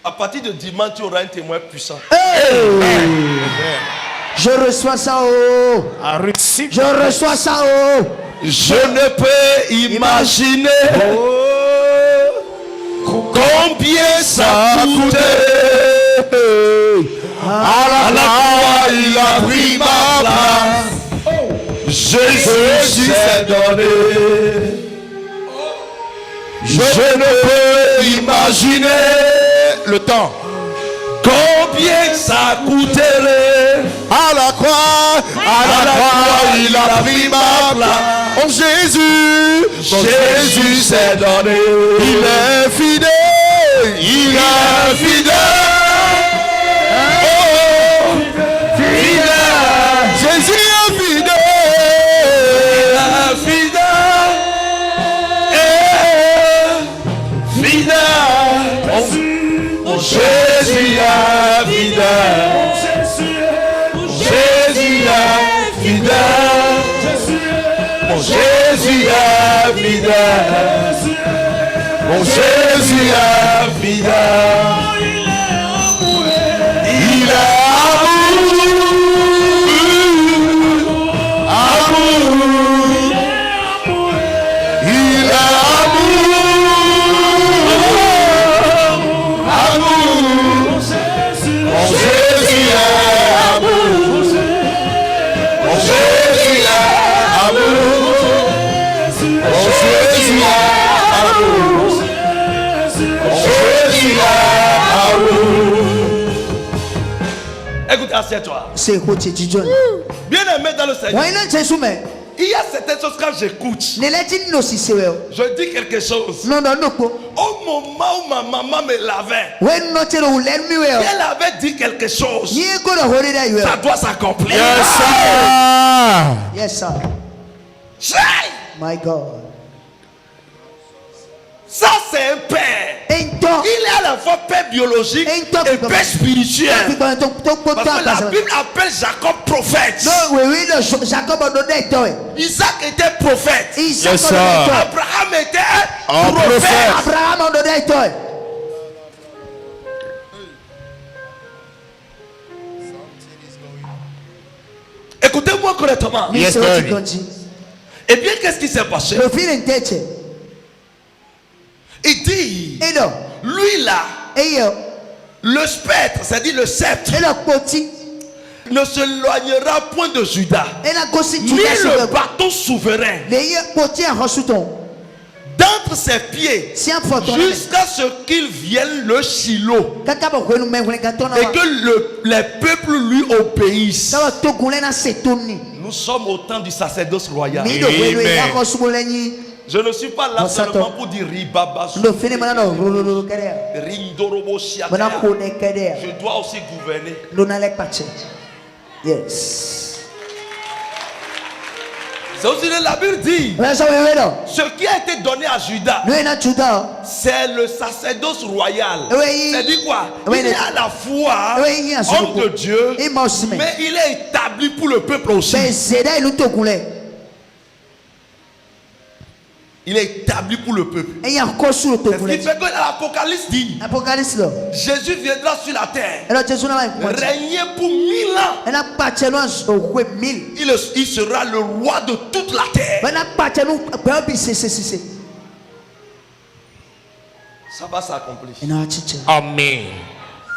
À partir de dimanche, tu auras un témoin puissant. Je reçois ça, oh. Je reçois ça, oh. Je ne peux imaginer combien ça coûte. À la croix, il a pris ma place. Jésus s'est donné. Je ne peux imaginer Le temps. combien ça coûterait. À la croix, il a pris ma place. Oh Jésus, Jésus s'est donné. il est fidèle, Il est fidèle. Oh, fidèle. Jésus est fidèle. Fidèle. Fidèle. Oh, Jésus est fidèle. Jésus est fidèle. Mon Jésus est fidèle. Mon Jésus est fidèle. Il est amour. Il est amour. Mon Jésus est amour. Mon Jésus est amour. Mon Jésus est amour. Jésus est amour. Écoute, assieds-toi. C'est quoi, tu dis, John? Bien aimé dans le Seigneur. Ouais, non, c'est soumis. Il y a certaines choses quand j'écoute, Ne l'a dit, non, si c'est vrai. je dis quelque chose. Non, quoi. Au moment où ma maman me lavait, Ouais, non, c'est le l'ennemi, ouais. elle avait dit quelque chose. Ni quoi, le holé d'ailleurs. Ça doit s'accomplir. Yes, sir. Chai! My God. Ça, c'est un père. Un temps. Il est à la fois père biologique Un temps et qui père spirituel. Parce Parce que la Bible appelle Jacob prophète. non, oui, Jacob a donné un temps. Isaac était prophète. Isaac Yes, a donné un sir. temps. Abraham était Un prophète. prophète. Abraham a donné un temps. Écoutez-moi correctement. Mais Yes, c'est sir. où tu continues. Eh bien, qu'est-ce qui s'est passé? Le fil est tête. Il dit, Et non. lui là, Et le spectre, c'est-à-dire le sceptre, la côté. ne s'éloignera point de Judas. Et la Ni constitution. le bâton souverain Les côté en ressouton. d'entre ses pieds jusqu'à ce qu'il vienne le Shiloh et que les peuples lui obéissent. Nous sommes au temps du sacerdoce royal. Amen. Je ne suis pas là seulement pour dire Ribaba. Je dois aussi gouverner. Yes. C'est aussi la Bible dit ce qui a été donné à Judas, c'est le sacerdoce royal. C'est-à-dire quoi? Il est à la fois homme de Dieu, mais il est établi pour le peuple aussi. Il est établi pour le peuple. Ce qui fait que l'Apocalypse dit Jésus viendra sur la terre régner pour 1000 ans. Il sera le roi de toute la terre. Ça va s'accomplir. Amen.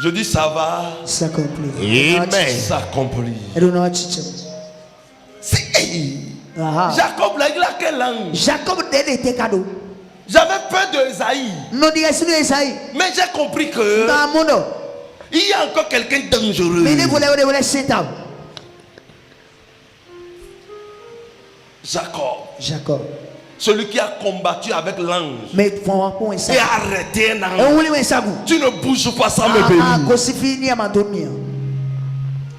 Je dis ça va s'accomplir. Jacob, là, il a quelle langue? Jacob était cadeau. J'avais peur de Esaïe. Mais j'ai compris que il y a encore quelqu'un de dangereux. Jacob. Celui qui a combattu avec l'ange et arrêté un ange. Tu ne bouges pas sans me bénir.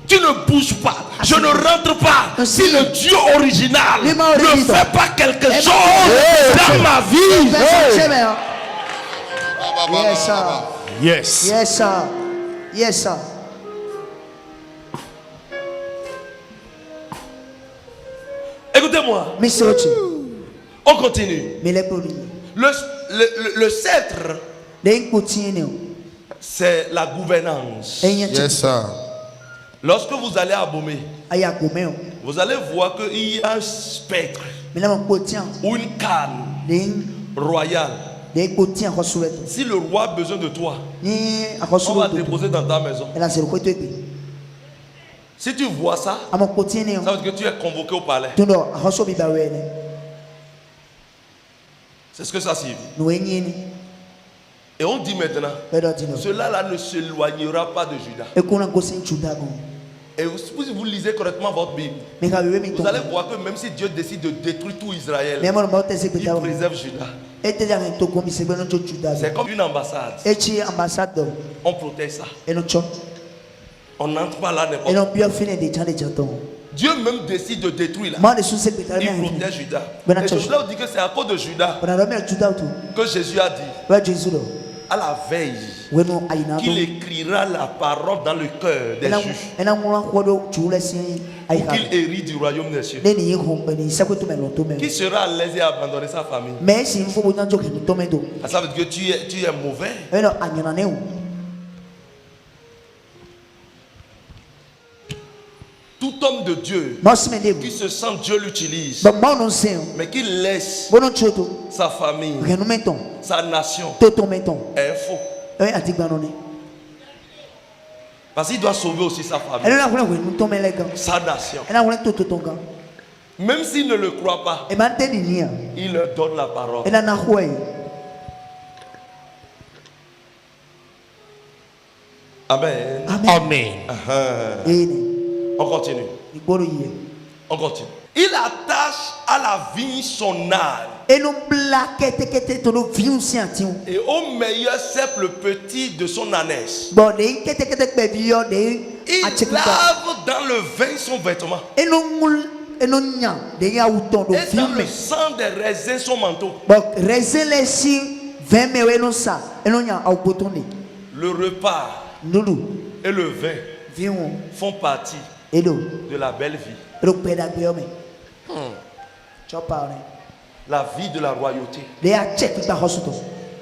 Tu ne bouges pas. Je ne rentre pas si le Dieu original ne fait pas quelque chose dans ma vie. Yes. Yes, sir. Écoutez-moi. On continue. Le sceptre, c'est la gouvernance. Yes, sir. Lorsque vous allez à Bomé, vous allez voir qu'il y a un spectre ou une canne royale. Si le roi a besoin de toi, on va te déposer dans ta maison. Si tu vois ça, ça veut dire que tu es convoqué au palais. C'est ce que ça signifie. Et on dit maintenant, cela-là ne s'éloignera pas de Judas. Et si vous lisez correctement votre Bible, vous allez voir que même si Dieu décide de détruire tout Israël, il préserve Judas. C'est comme une ambassade. On protège ça. On n'entre pas là n'importe où. Dieu même décide de détruire là. Il protège Judas. Et je vous dis que c'est à cause de Judas que Jésus a dit à la veille qu'il écrira la parole dans le cœur des juifs pour qu'il hérite du royaume des cieux. Qui sera à l'aise et abandonner sa famille? Ça veut dire que tu es mauvais. Tout homme de Dieu qui se sent Dieu l'utilise, mais qui laisse sa famille, sa nation, est faux. Parce qu'il doit sauver aussi sa famille, sa nation. Même s'il ne le croit pas, il leur donne la parole. Amen. On continue. Il attache à la vigne son âne. Et au meilleur cep le petit de son ânesse. Il lave dans le vin son vêtement. Et dans le sang des raisins son manteau. Le repas et le vin font partie de la belle vie. La vie de la royauté.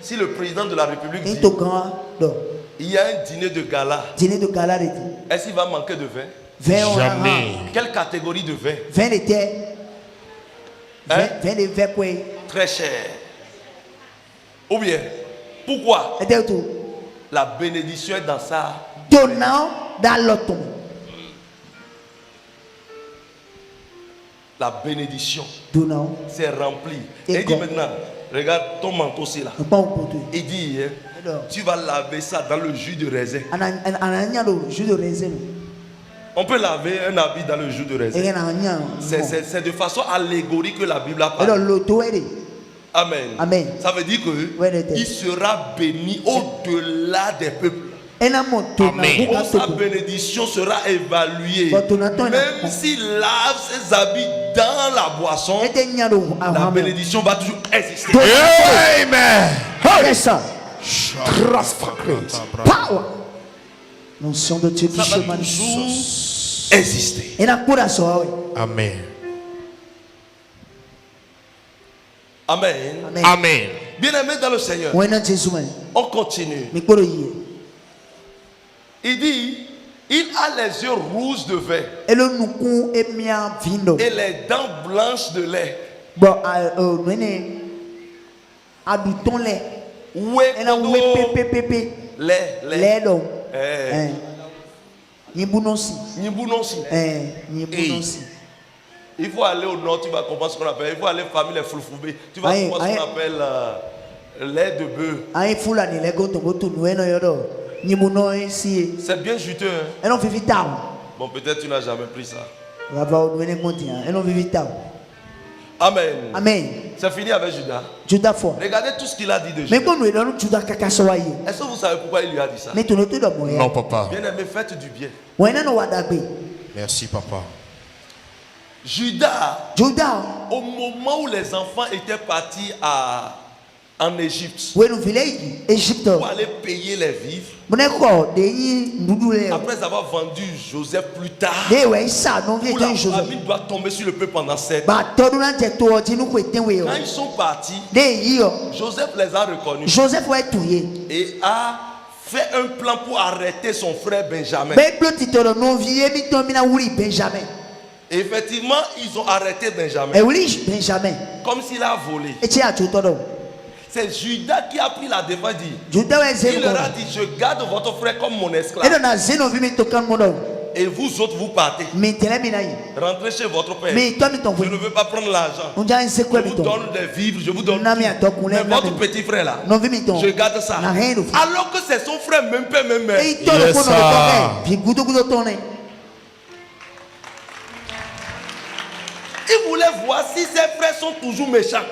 Si le président de la République dit il y a un dîner de gala, est-ce qu'il va manquer de vin? Jamais. Quelle catégorie de vin? Très cher. Ou bien, pourquoi? La bénédiction est dans ça. La bénédiction s'est remplie. Et il dit maintenant, Regarde ton manteau aussi là. Il dit, tu vas laver ça dans le jus de raisin. On peut laver un habit dans le jus de raisin. C'est de façon allégorique que la Bible a parlé. Amen. Amen. Ça veut dire qu'il sera béni au-delà des peuples. Amen. Sa bénédiction sera évaluée. Même s'il lave ses habits dans la boisson, la bénédiction va toujours exister. Amen. Power. L'onction de Dieu Ça va toujours exister. Amen. Amen. Amen. Bien-aimés dans le Seigneur, on continue. Il dit, il a les yeux rouges de vin et les dents blanches de lait. Il faut aller au nord, tu vas comprendre ce qu'on appelle. Il faut aller famille les floufoubés. Tu vas comprendre ce qu'on appelle lait de bœuf. C'est bien juteux. Hein? Bon, peut-être tu n'as jamais pris ça. Amen. Amen. C'est fini avec Judas. Regardez tout ce qu'il a dit de Judas. Est-ce que vous savez pourquoi il lui a dit ça? Non, papa. Bien-aimé, faites du bien. Merci, papa. Judas, au moment où les enfants étaient partis en Égypte pour aller payer les vivres, après avoir vendu Joseph plus tard, où la famine doit tomber sur le peuple pendant 7 ans. Quand ils sont partis, Joseph les a reconnus et a fait un plan pour arrêter son frère Benjamin. Et effectivement, ils ont arrêté Benjamin. Comme s'il a volé. C'est Judas qui a pris la défense. Il leur a dit, je garde votre frère comme mon esclave. Et vous autres, vous partez. Rentrez chez votre père. Je ne veux pas prendre l'argent. Je vous donne des vivres, je vous donne tout. Mais votre petit frère là, je garde ça. Alors que c'est son frère, même père, même mère. Il voulait voir si ses frères sont toujours méchants.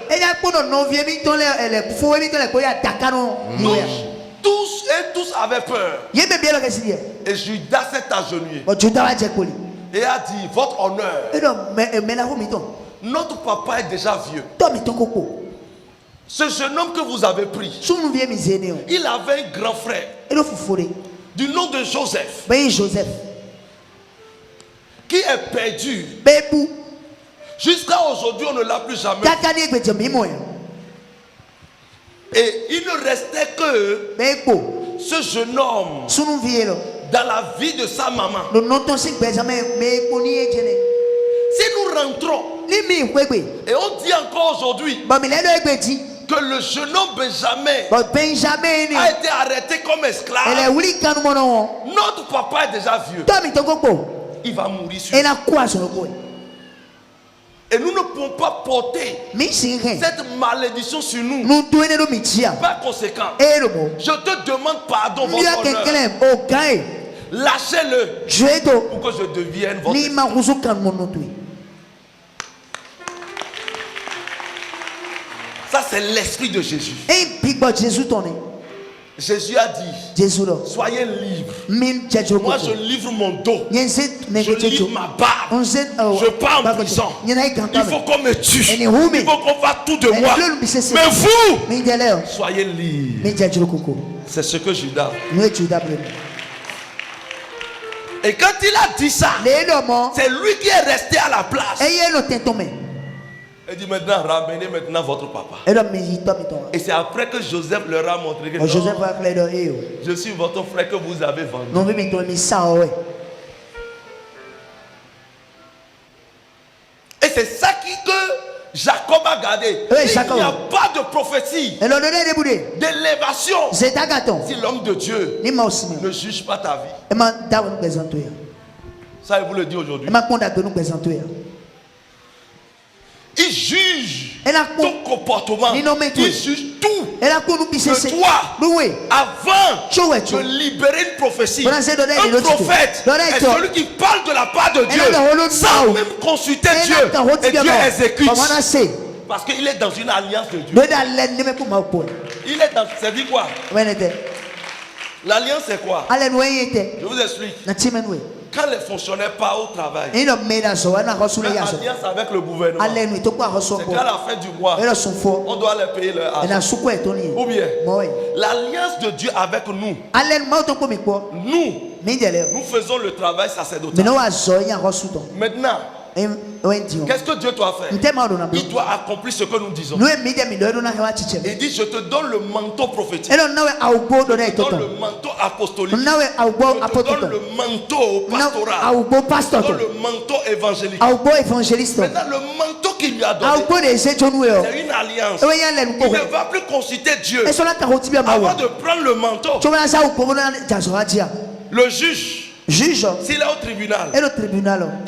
Tous avaient peur. Et Judas s'est agenouillé et a dit, votre honneur, notre papa est déjà vieux. Ce jeune homme que vous avez pris, il avait un grand frère du nom de Joseph qui est perdu. Jusqu'à aujourd'hui, on ne l'a plus jamais vu. Et il ne restait que ce jeune homme dans la vie de sa maman. Si nous rentrons et on dit encore aujourd'hui que le jeune homme Benjamin a été arrêté comme esclave, notre papa est déjà vieux. Il va mourir sur lui. Et nous ne pouvons pas porter cette malédiction sur nous. Par conséquent, je te demande pardon, votre honneur. Lâchez-le pour que je devienne votre esclave. Ça, c'est l'esprit de Jésus. Jésus a dit, soyez libres. Moi, je livre mon dos. Je livre ma barbe. Je pars en prison. Il faut qu'on me tue. Il faut qu'on fasse tout de moi. Mais vous, soyez libres. C'est ce que Judas. Et quand il a dit ça, c'est lui qui est resté à la place. Il dit maintenant, ramenez maintenant votre papa. Et c'est après que Joseph leur a montré que je suis votre frère que vous avez vendu. Et c'est ça que Jacob a gardé. Il n'y a pas de prophétie, d'élévation, si l'homme de Dieu ne juge pas ta vie. Ça, il vous le dit aujourd'hui. Il juge ton comportement. Il juge tout. Que toi, avant de libérer une prophétie, un prophète est celui qui parle de la part de Dieu sans même consulter Dieu. Et Dieu exécute. Parce qu'il est dans une alliance de Dieu. Il est dans... Ça dit quoi? L'alliance c'est quoi? Je vous explique. Quand les fonctionnaires partent au travail, une alliance avec le gouvernement, c'est qu'à la fin du mois, on doit leur payer leur argent. Ou bien, l'alliance de Dieu avec nous, nous faisons le travail sacerdotal. Maintenant, qu'est-ce que Dieu doit faire? Il doit accomplir ce que nous disons. Il dit, je te donne le manteau prophétique, je te donne le manteau apostolique, je te donne le manteau pastoral, je te donne le manteau évangélique. Maintenant, le manteau qu'il lui a donné, c'est une alliance. Il ne va plus consulter Dieu avant de prendre le manteau. Le juge, s'il est au tribunal,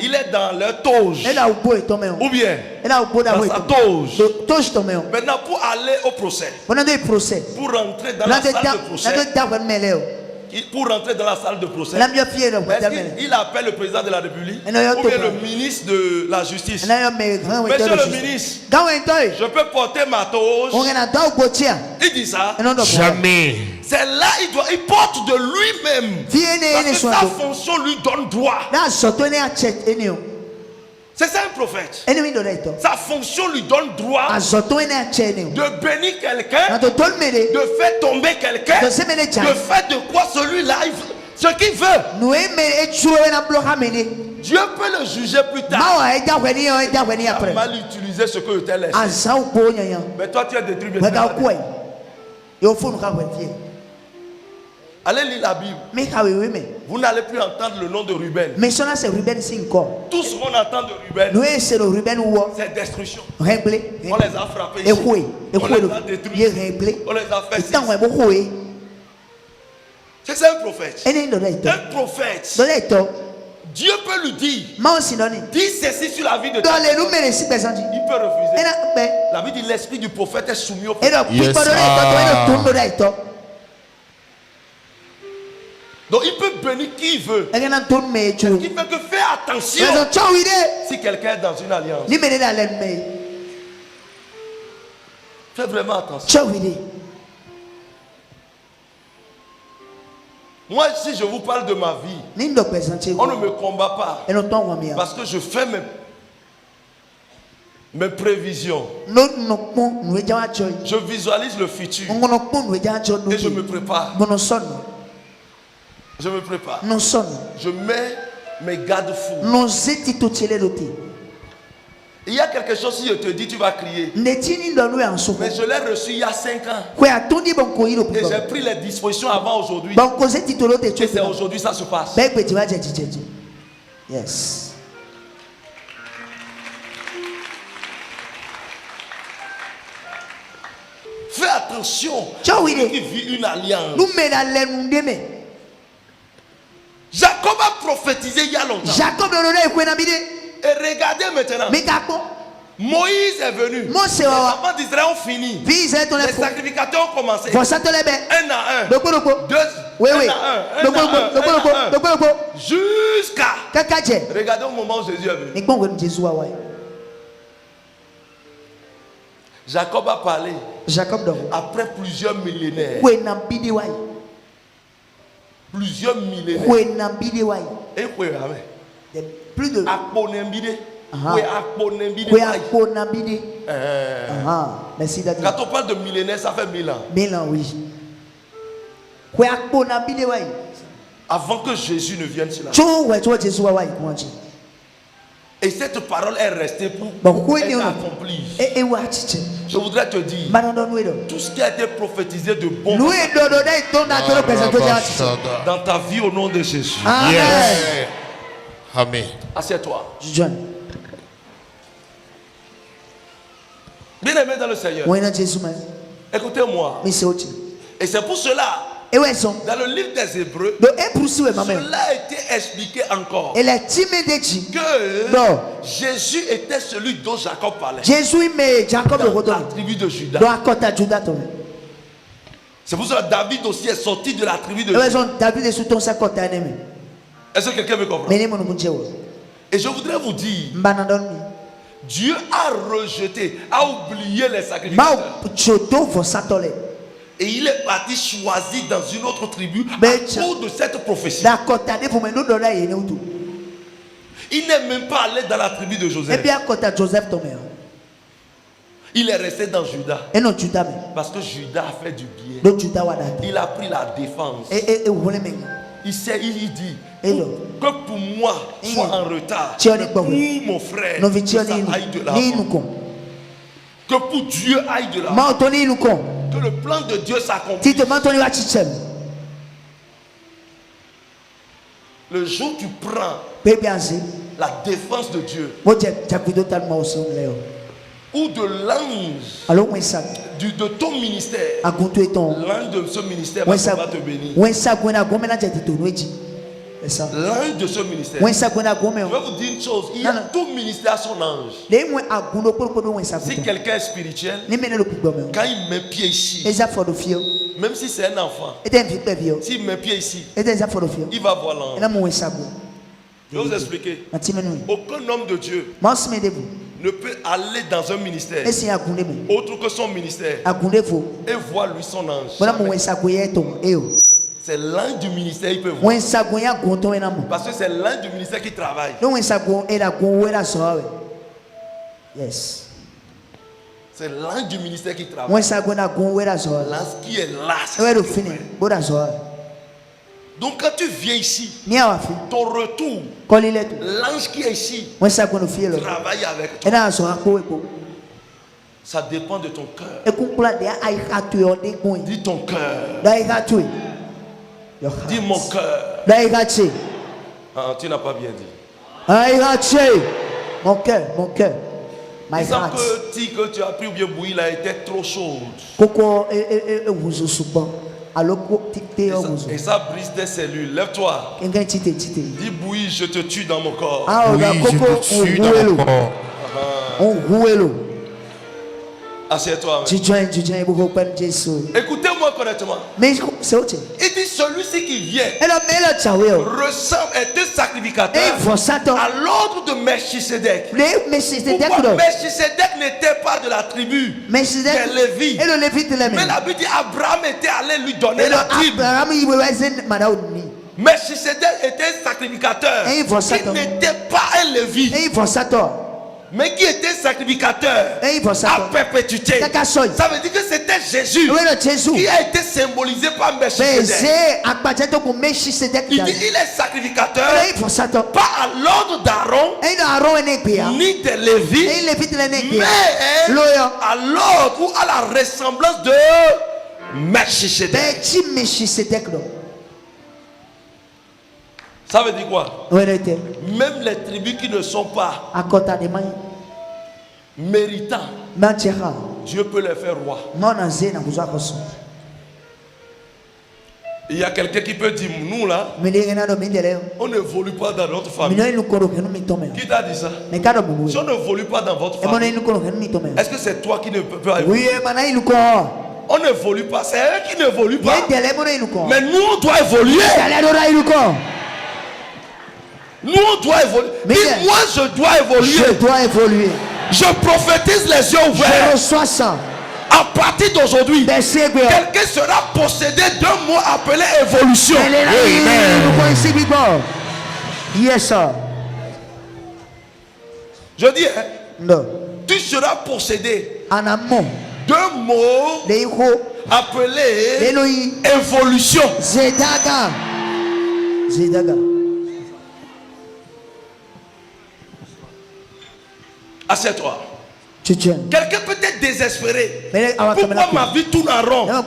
il est dans leur toge, ou bien dans sa toge. Maintenant, pour aller au procès, pour rentrer dans la salle de procès, il appelle le président de la République ou bien le ministre de la Justice. Monsieur le ministre, je peux porter ma toge? Il dit ça? Jamais. C'est là il porte de lui-même. Parce que sa fonction lui donne droit. C'est ça un prophète. Sa fonction lui donne droit de bénir quelqu'un, de faire tomber quelqu'un, de faire de quoi celui-là ce qu'il veut. Dieu peut le juger plus tard. Il a mal utilisé ce que tel laissé. Mais toi tu as détruit bien. Allez lire la Bible. Vous n'allez plus entendre le nom de Ruben. Tout ce qu'on entend de Ruben, c'est destruction. On les a frappés ici. On les a détruits. On les a fait ici. C'est ça un prophète. Un prophète, Dieu peut lui dire, dis ceci sur la vie de toi. Il peut refuser. La vie dit l'esprit du prophète est soumis au prophète. Donc il peut bénir qui il veut. Ce qui fait que fais attention si quelqu'un est dans une alliance. Fais vraiment attention. Moi, si je vous parle de ma vie, on ne me combat pas. Parce que je fais mes prévisions. Je visualise le futur. Et je me prépare. Je me prépare. Je mets mes garde-fous. Il y a quelque chose, si je te dis, tu vas crier. Mais je l'ai reçu il y a 5 ans. Et j'ai pris les dispositions avant aujourd'hui. Et c'est aujourd'hui ça se passe. Yes. Fais attention. Celui qui vit une alliance. Jacob a prophétisé il y a longtemps. Et regardez maintenant. Moïse est venu. Les enfants d'Israël ont fini. Les sacrificateurs ont commencé. Un à un. Jusqu'à. Regardez au moment où Jésus est venu. Jacob a parlé. Après plusieurs millénaires. Plusieurs millénaires. Et plus de quand on parle de millénaire, ça fait 1000 ans. 1000 ans, oui. Avant que Jésus ne vienne sur la terre. Et cette parole est restée pour être accomplie. Je voudrais te dire, tout ce qui a été prophétisé de bon dans ta vie au nom de Jésus. Yes. Amen. Assieds-toi. Bien aimé dans le Seigneur. Écoutez-moi. Et c'est pour cela, Dans le livre des Hébreux, cela a été expliqué encore. Que Jésus était celui dont Jacob parlait. Dans la tribu de Juda. C'est pour ça que David aussi est sorti de la tribu de Juda. Est-ce que quelqu'un me comprend? Et je voudrais vous dire, Dieu a rejeté, a oublié les sacrificateurs. Et il est parti choisir dans une autre tribu à cause de cette prophétie. Il n'est même pas allé dans la tribu de Joseph. Il est resté dans Juda. Parce que Juda a fait du bien. Il a pris la défense. Il dit que pour moi soit en retard, pour mon frère que ça aille de l'avant, que pour Dieu aille de l'avant, que le plan de Dieu s'accomplisse. Le jour où tu prends la défense de Dieu ou de l'ange de ton ministère, l'ange de ce ministère va te bénir. L'ange de ce ministère. Je vais vous dire une chose. Il y a tout ministère à son ange. Si quelqu'un est spirituel, quand il met pied ici, même si c'est un enfant, s'il met pied ici, il va voir l'ange. Je vais vous expliquer. Aucun homme de Dieu ne peut aller dans un ministère autre que son ministère et voir lui son ange. C'est l'ange du ministère qui peut voir. Parce que c'est l'ange du ministère qui travaille. Yes. C'est l'ange du ministère qui travaille. L'ange qui est là. Donc quand tu viens ici, ton retour, l'ange qui est ici travaille avec toi. Ça dépend de ton cœur. Dis ton cœur. Dis mon cœur. Ah, tu n'as pas bien dit. Mon cœur, mon cœur. My heart. Que tu as pris ou bien bouilli, il a été trop chaude. Et ça brise tes cellules. Lève-toi. Dis bouilli, je te tue dans mon corps. Oui, je te tue dans mon corps. Assieds-toi. Écoutez-moi correctement. Il dit celui-ci qui vient ressemble est un sacrificateur à l'ordre de Melchisedec. Pourquoi Melchisedec n'était pas de la tribu des Lévites. Mais la Bible dit Abraham était allé lui donner la tribu. Melchisedec était un sacrificateur qui n'était pas un Lévite, mais qui était sacrificateur à perpétuité. Ça veut dire que c'était Jésus qui a été symbolisé par Melchisedec. Il dit il est sacrificateur pas à l'ordre d'Aaron ni des Lévites, mais à l'ordre ou à la ressemblance de Melchisedec. Ça veut dire quoi? Même les tribus qui ne sont pas méritants, Dieu peut les faire rois. Il y a quelqu'un qui peut dire, nous là, on n'évolue pas dans notre famille. Qui t'a dit ça? Si on n'évolue pas dans votre famille, est-ce que c'est toi qui ne peux pas évoluer? On n'évolue pas, c'est eux qui n'évoluent pas. Mais nous on doit évoluer. Nous on doit évoluer. Dis moi je dois évoluer. Je prophétise les yeux ouverts. Je reçois ça. À partir d'aujourd'hui, quelqu'un sera possédé d'un mot appelé évolution. Yes, sir. Je dis, tu seras possédé d'un mot appelé évolution. Zedaga. Assieds-toi. Quelqu'un peut être désespéré. Pourquoi ma vie tourne en rond? Ta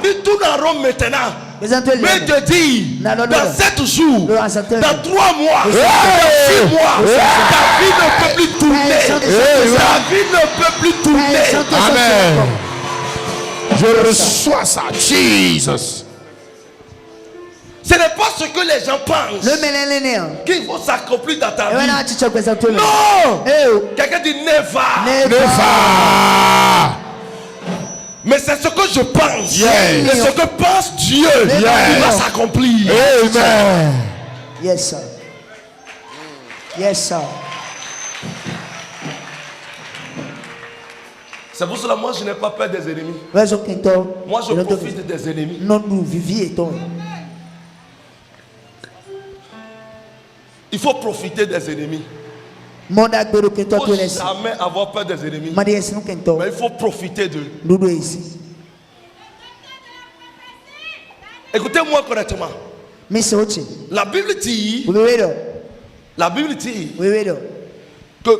vie tourne en rond maintenant. Mais te dis, dans 7 jours, dans 3 mois, dans 6 mois, ta vie ne peut plus tourner. Ta vie ne peut plus tourner. Amen. Je reçois ça. Jesus. n'est pas ce que les gens pensent qu'il faut s'accomplir dans ta vie. Non! Quelqu'un dit never. Mais c'est ce que je pense. Et ce que pense Dieu va s'accomplir. Amen. Yes, sir. Yes, sir. C'est pour cela moi je n'ai pas peur des ennemis. Moi je profite des ennemis. Il faut profiter des ennemis. Il ne faut jamais avoir peur des ennemis. Mais il faut profiter d'eux. Écoutez-moi correctement. La Bible dit que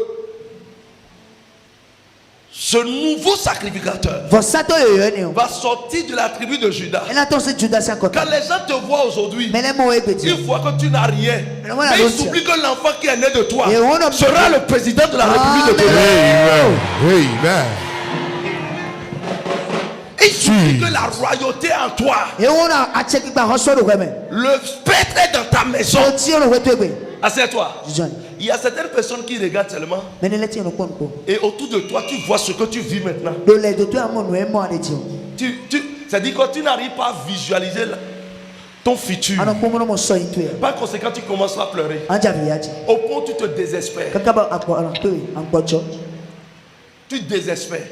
ce nouveau sacrificateur va sortir de la tribu de Judas. Quand les gens te voient aujourd'hui, ils voient que tu n'as rien. Mais ils s'oublient que l'enfant qui est né de toi sera le président de la République de Bénin. Amen. Il suffit que la royauté en toi. Le spectre est dans ta maison. Assieds-toi. Il y a certaines personnes qui regardent seulement. Et autour de toi, tu vois ce que tu vis maintenant. C'est-à-dire que tu n'arrives pas à visualiser ton futur. Par conséquent, tu commences à pleurer. Au point où tu te désespères. Tu désespères.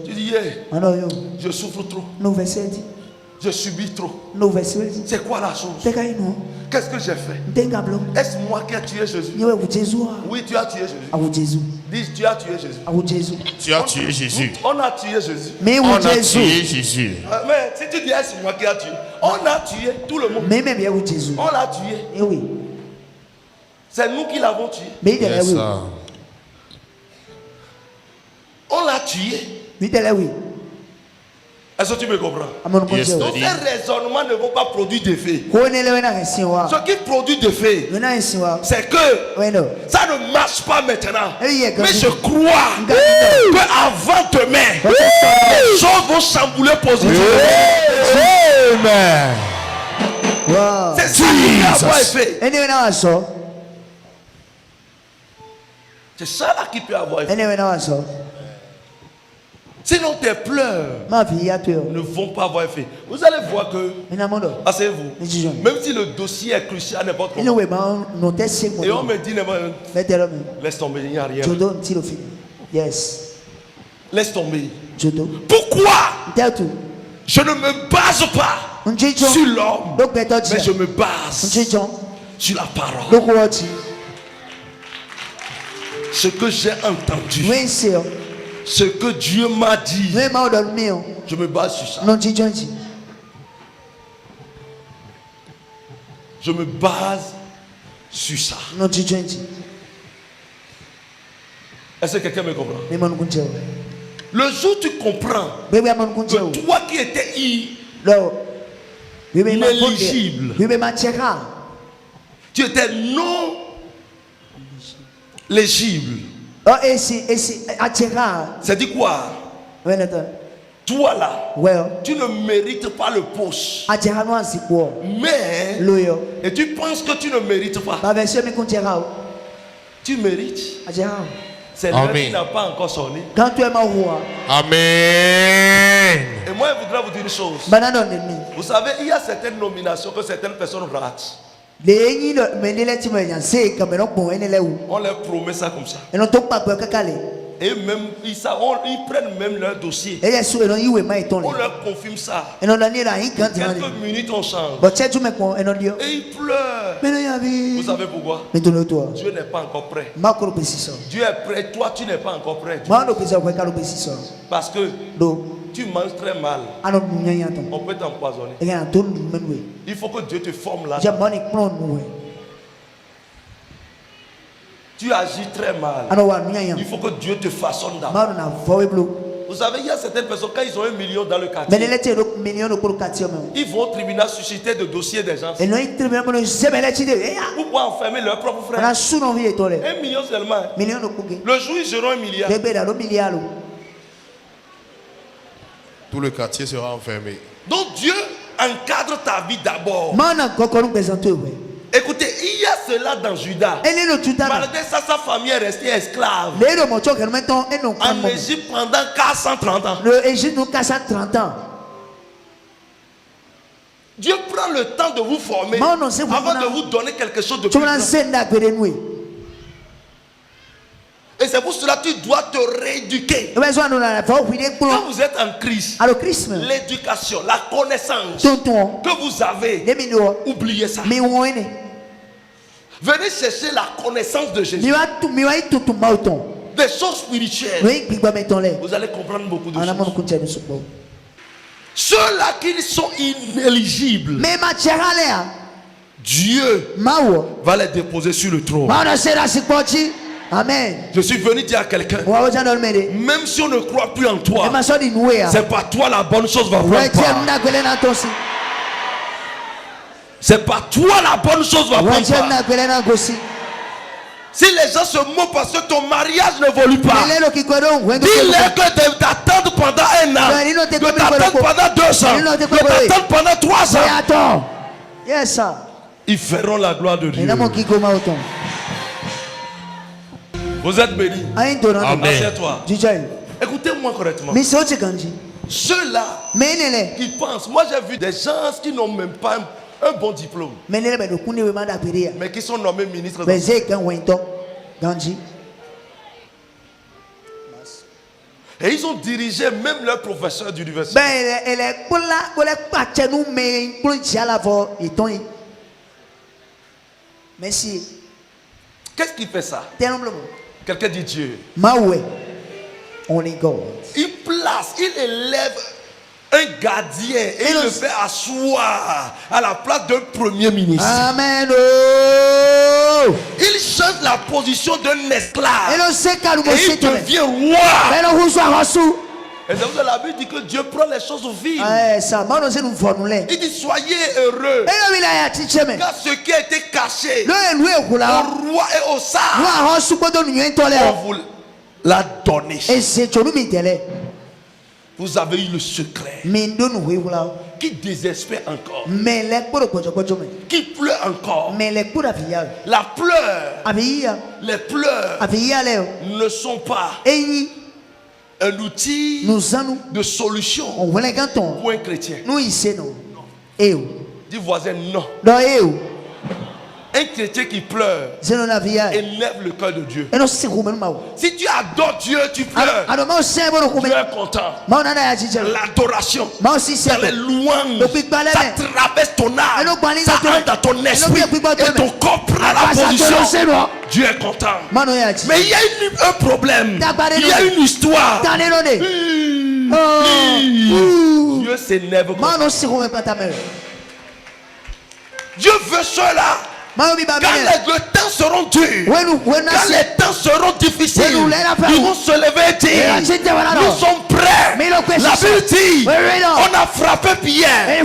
Tu dis, je souffre trop. Je subis trop. C'est quoi la chose? Qu'est-ce que j'ai fait? Est-ce moi qui ai tué Jésus? Oui, tu as tué Jésus. Dis, tu as tué Jésus. Tu as tué Jésus. On a tué Jésus. On a tué Jésus. Mais si tu dis, est-ce moi qui ai tué? On a tué tout le monde. On l'a tué. C'est nous qui l'avons tué. Yes, on l'a tué. Est-ce que tu me comprends? Yes, donc ces raisonnements ne vont pas produire d'effet. Ce qui produit d'effet, c'est que ça ne marche pas maintenant. Mais je crois qu'avant demain, les choses vont chambouler positivement. Amen. C'est ça qui peut avoir effet. C'est ça là qui peut avoir effet. Sinon tes pleurs ne vont pas avoir effet. Vous allez voir que, asseyez-vous, même si le dossier est crucial, n'importe comment, et on me dit, laisse tomber, il n'y a rien. Yes. Laisse tomber. Pourquoi? Je ne me base pas sur l'homme, mais je me base sur la parole. Ce que j'ai entendu, ce que Dieu m'a dit, je me base sur ça. Je me base sur ça. Est-ce que quelqu'un me comprend? Le jour où tu comprends que toi qui étais inéligible, tu étais non légible. C'est dit quoi? Toi là, tu ne mérites pas le poste. Mais, et tu penses que tu ne mérites pas. Tu mérites. C'est l'heure qui n'a pas encore sonné. Amen. Et moi, je voudrais vous dire une chose. Vous savez, il y a certaines nominations que certaines personnes ratent. On leur promet ça comme ça. Et même, ils prennent même leur dossier. On leur confirme ça. Quelques minutes, on change. Et ils pleurent. Vous savez pourquoi? Dieu n'est pas encore prêt. Dieu est prêt. Toi, tu n'es pas encore prêt. Parce que tu manges très mal. On peut t'empoisonner. Il faut que Dieu te forme là. Tu agis très mal. Il faut que Dieu te façonne d'abord. Vous savez, il y a certaines personnes, quand ils ont 1 million dans le quartier, ils vont au tribunal susciter de dossiers des gens. Pour pouvoir enfermer leur propre frère. 1 million seulement. Le jour où ils auront 1 milliard, tout le quartier sera enfermé. donc Dieu encadre ta vie d'abord. Écoutez, il y a cela dans Judas. Malgré ça, sa famille est restée esclave en Égypte pendant 430 ans. Dieu prend le temps de vous former avant de vous donner quelque chose de plus grand. Et c'est pour cela que tu dois te rééduquer. Quand vous êtes en Christ, l'éducation, la connaissance que vous avez, oubliez ça. Venez chercher la connaissance de Jésus. Des choses spirituelles. Vous allez comprendre beaucoup de choses. Ceux-là qui sont inéligibles, Dieu va les déposer sur le trône. Amen. Je suis venu dire à quelqu'un, même si on ne croit plus en toi, c'est pas toi la bonne chose va prendre part. C'est pas toi la bonne chose va prendre part. Si les gens se moquent parce que ton mariage n'évolue pas, dis-leur que t'attendre pendant 1 an, que t'attendre pendant 2 ans, que t'attendre pendant 3 ans. Ils feront la gloire de Dieu. Vous êtes bénis. Assieds-toi. Écoutez-moi correctement. Ceux-là qui pensent, moi j'ai vu des gens qui n'ont même pas un bon diplôme, mais qui sont nommés ministres. Et ils ont dirigé même leurs professeurs d'université. Merci. Qu'est-ce qui fait ça? Quelqu'un dit Dieu. Only God. Il place, il élève un gardien et il le fait asseoir à la place d'un premier ministre. Amen. Il change la position d'un esclave et il devient roi. Et c'est pour ça que la Bible dit que Dieu prend les choses vives. Il dit soyez heureux. Car ce qui a été caché au roi et au sage, on vous l'a donné. Vous avez eu le secret qui désespère encore, qui pleure encore. La pleure, les pleurs ne sont pas un outil de solution pour un chrétien. Dis voisin non. Un chrétien qui pleure élève le cœur de Dieu. Si tu adores Dieu, tu pleures. Dieu est content. L'adoration, les louanges, ça traverse ton âme, ça entre dans ton esprit et ton corps prend la position. Dieu est content. Mais il y a un problème. Il y a une histoire. Dieu s'énerve. Dieu veut cela. Quand les temps seront durs, quand les temps seront difficiles, ils vont se lever et dire nous sommes prêts. La Bible dit on a frappé Pierre et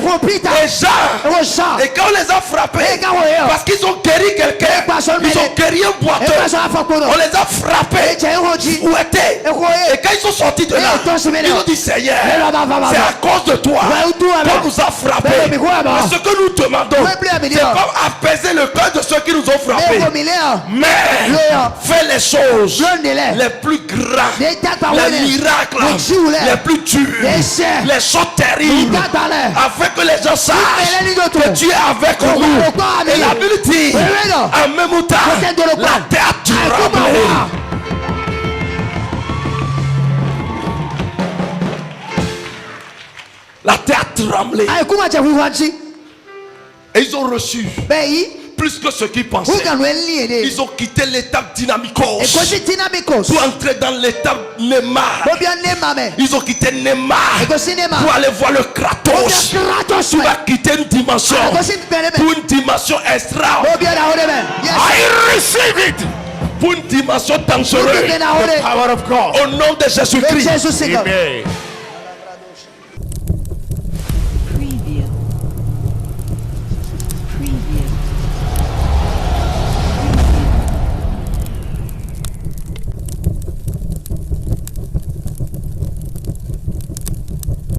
Jean, et quand on les a frappés, parce qu'ils ont guéri quelqu'un, ils ont guéri un boiteux, on les a frappés, fouettés, et quand ils sont sortis de là, ils ont dit Seigneur, c'est à cause de toi qu'on nous a frappés. Mais ce que nous demandons, c'est pas apaiser le cœur de ceux qui nous ont frappés, mais fais les choses les plus grandes, les miracles les plus durs, les choses terribles, afin que les gens sachent que tu es avec nous. Et la Bible dit en même temps la terre tremblait. La terre tremblait. Et ils ont reçu plus que ce qu'ils pensaient. Ils ont quitté l'étape dynamicos pour entrer dans l'étape Neymar. Ils ont quitté Neymar pour aller voir le Kratos. Tu vas quitter une dimension pour une dimension extra. I receive it. Pour une dimension dangereuse. The power of God. Au nom de Jésus-Christ. Amen.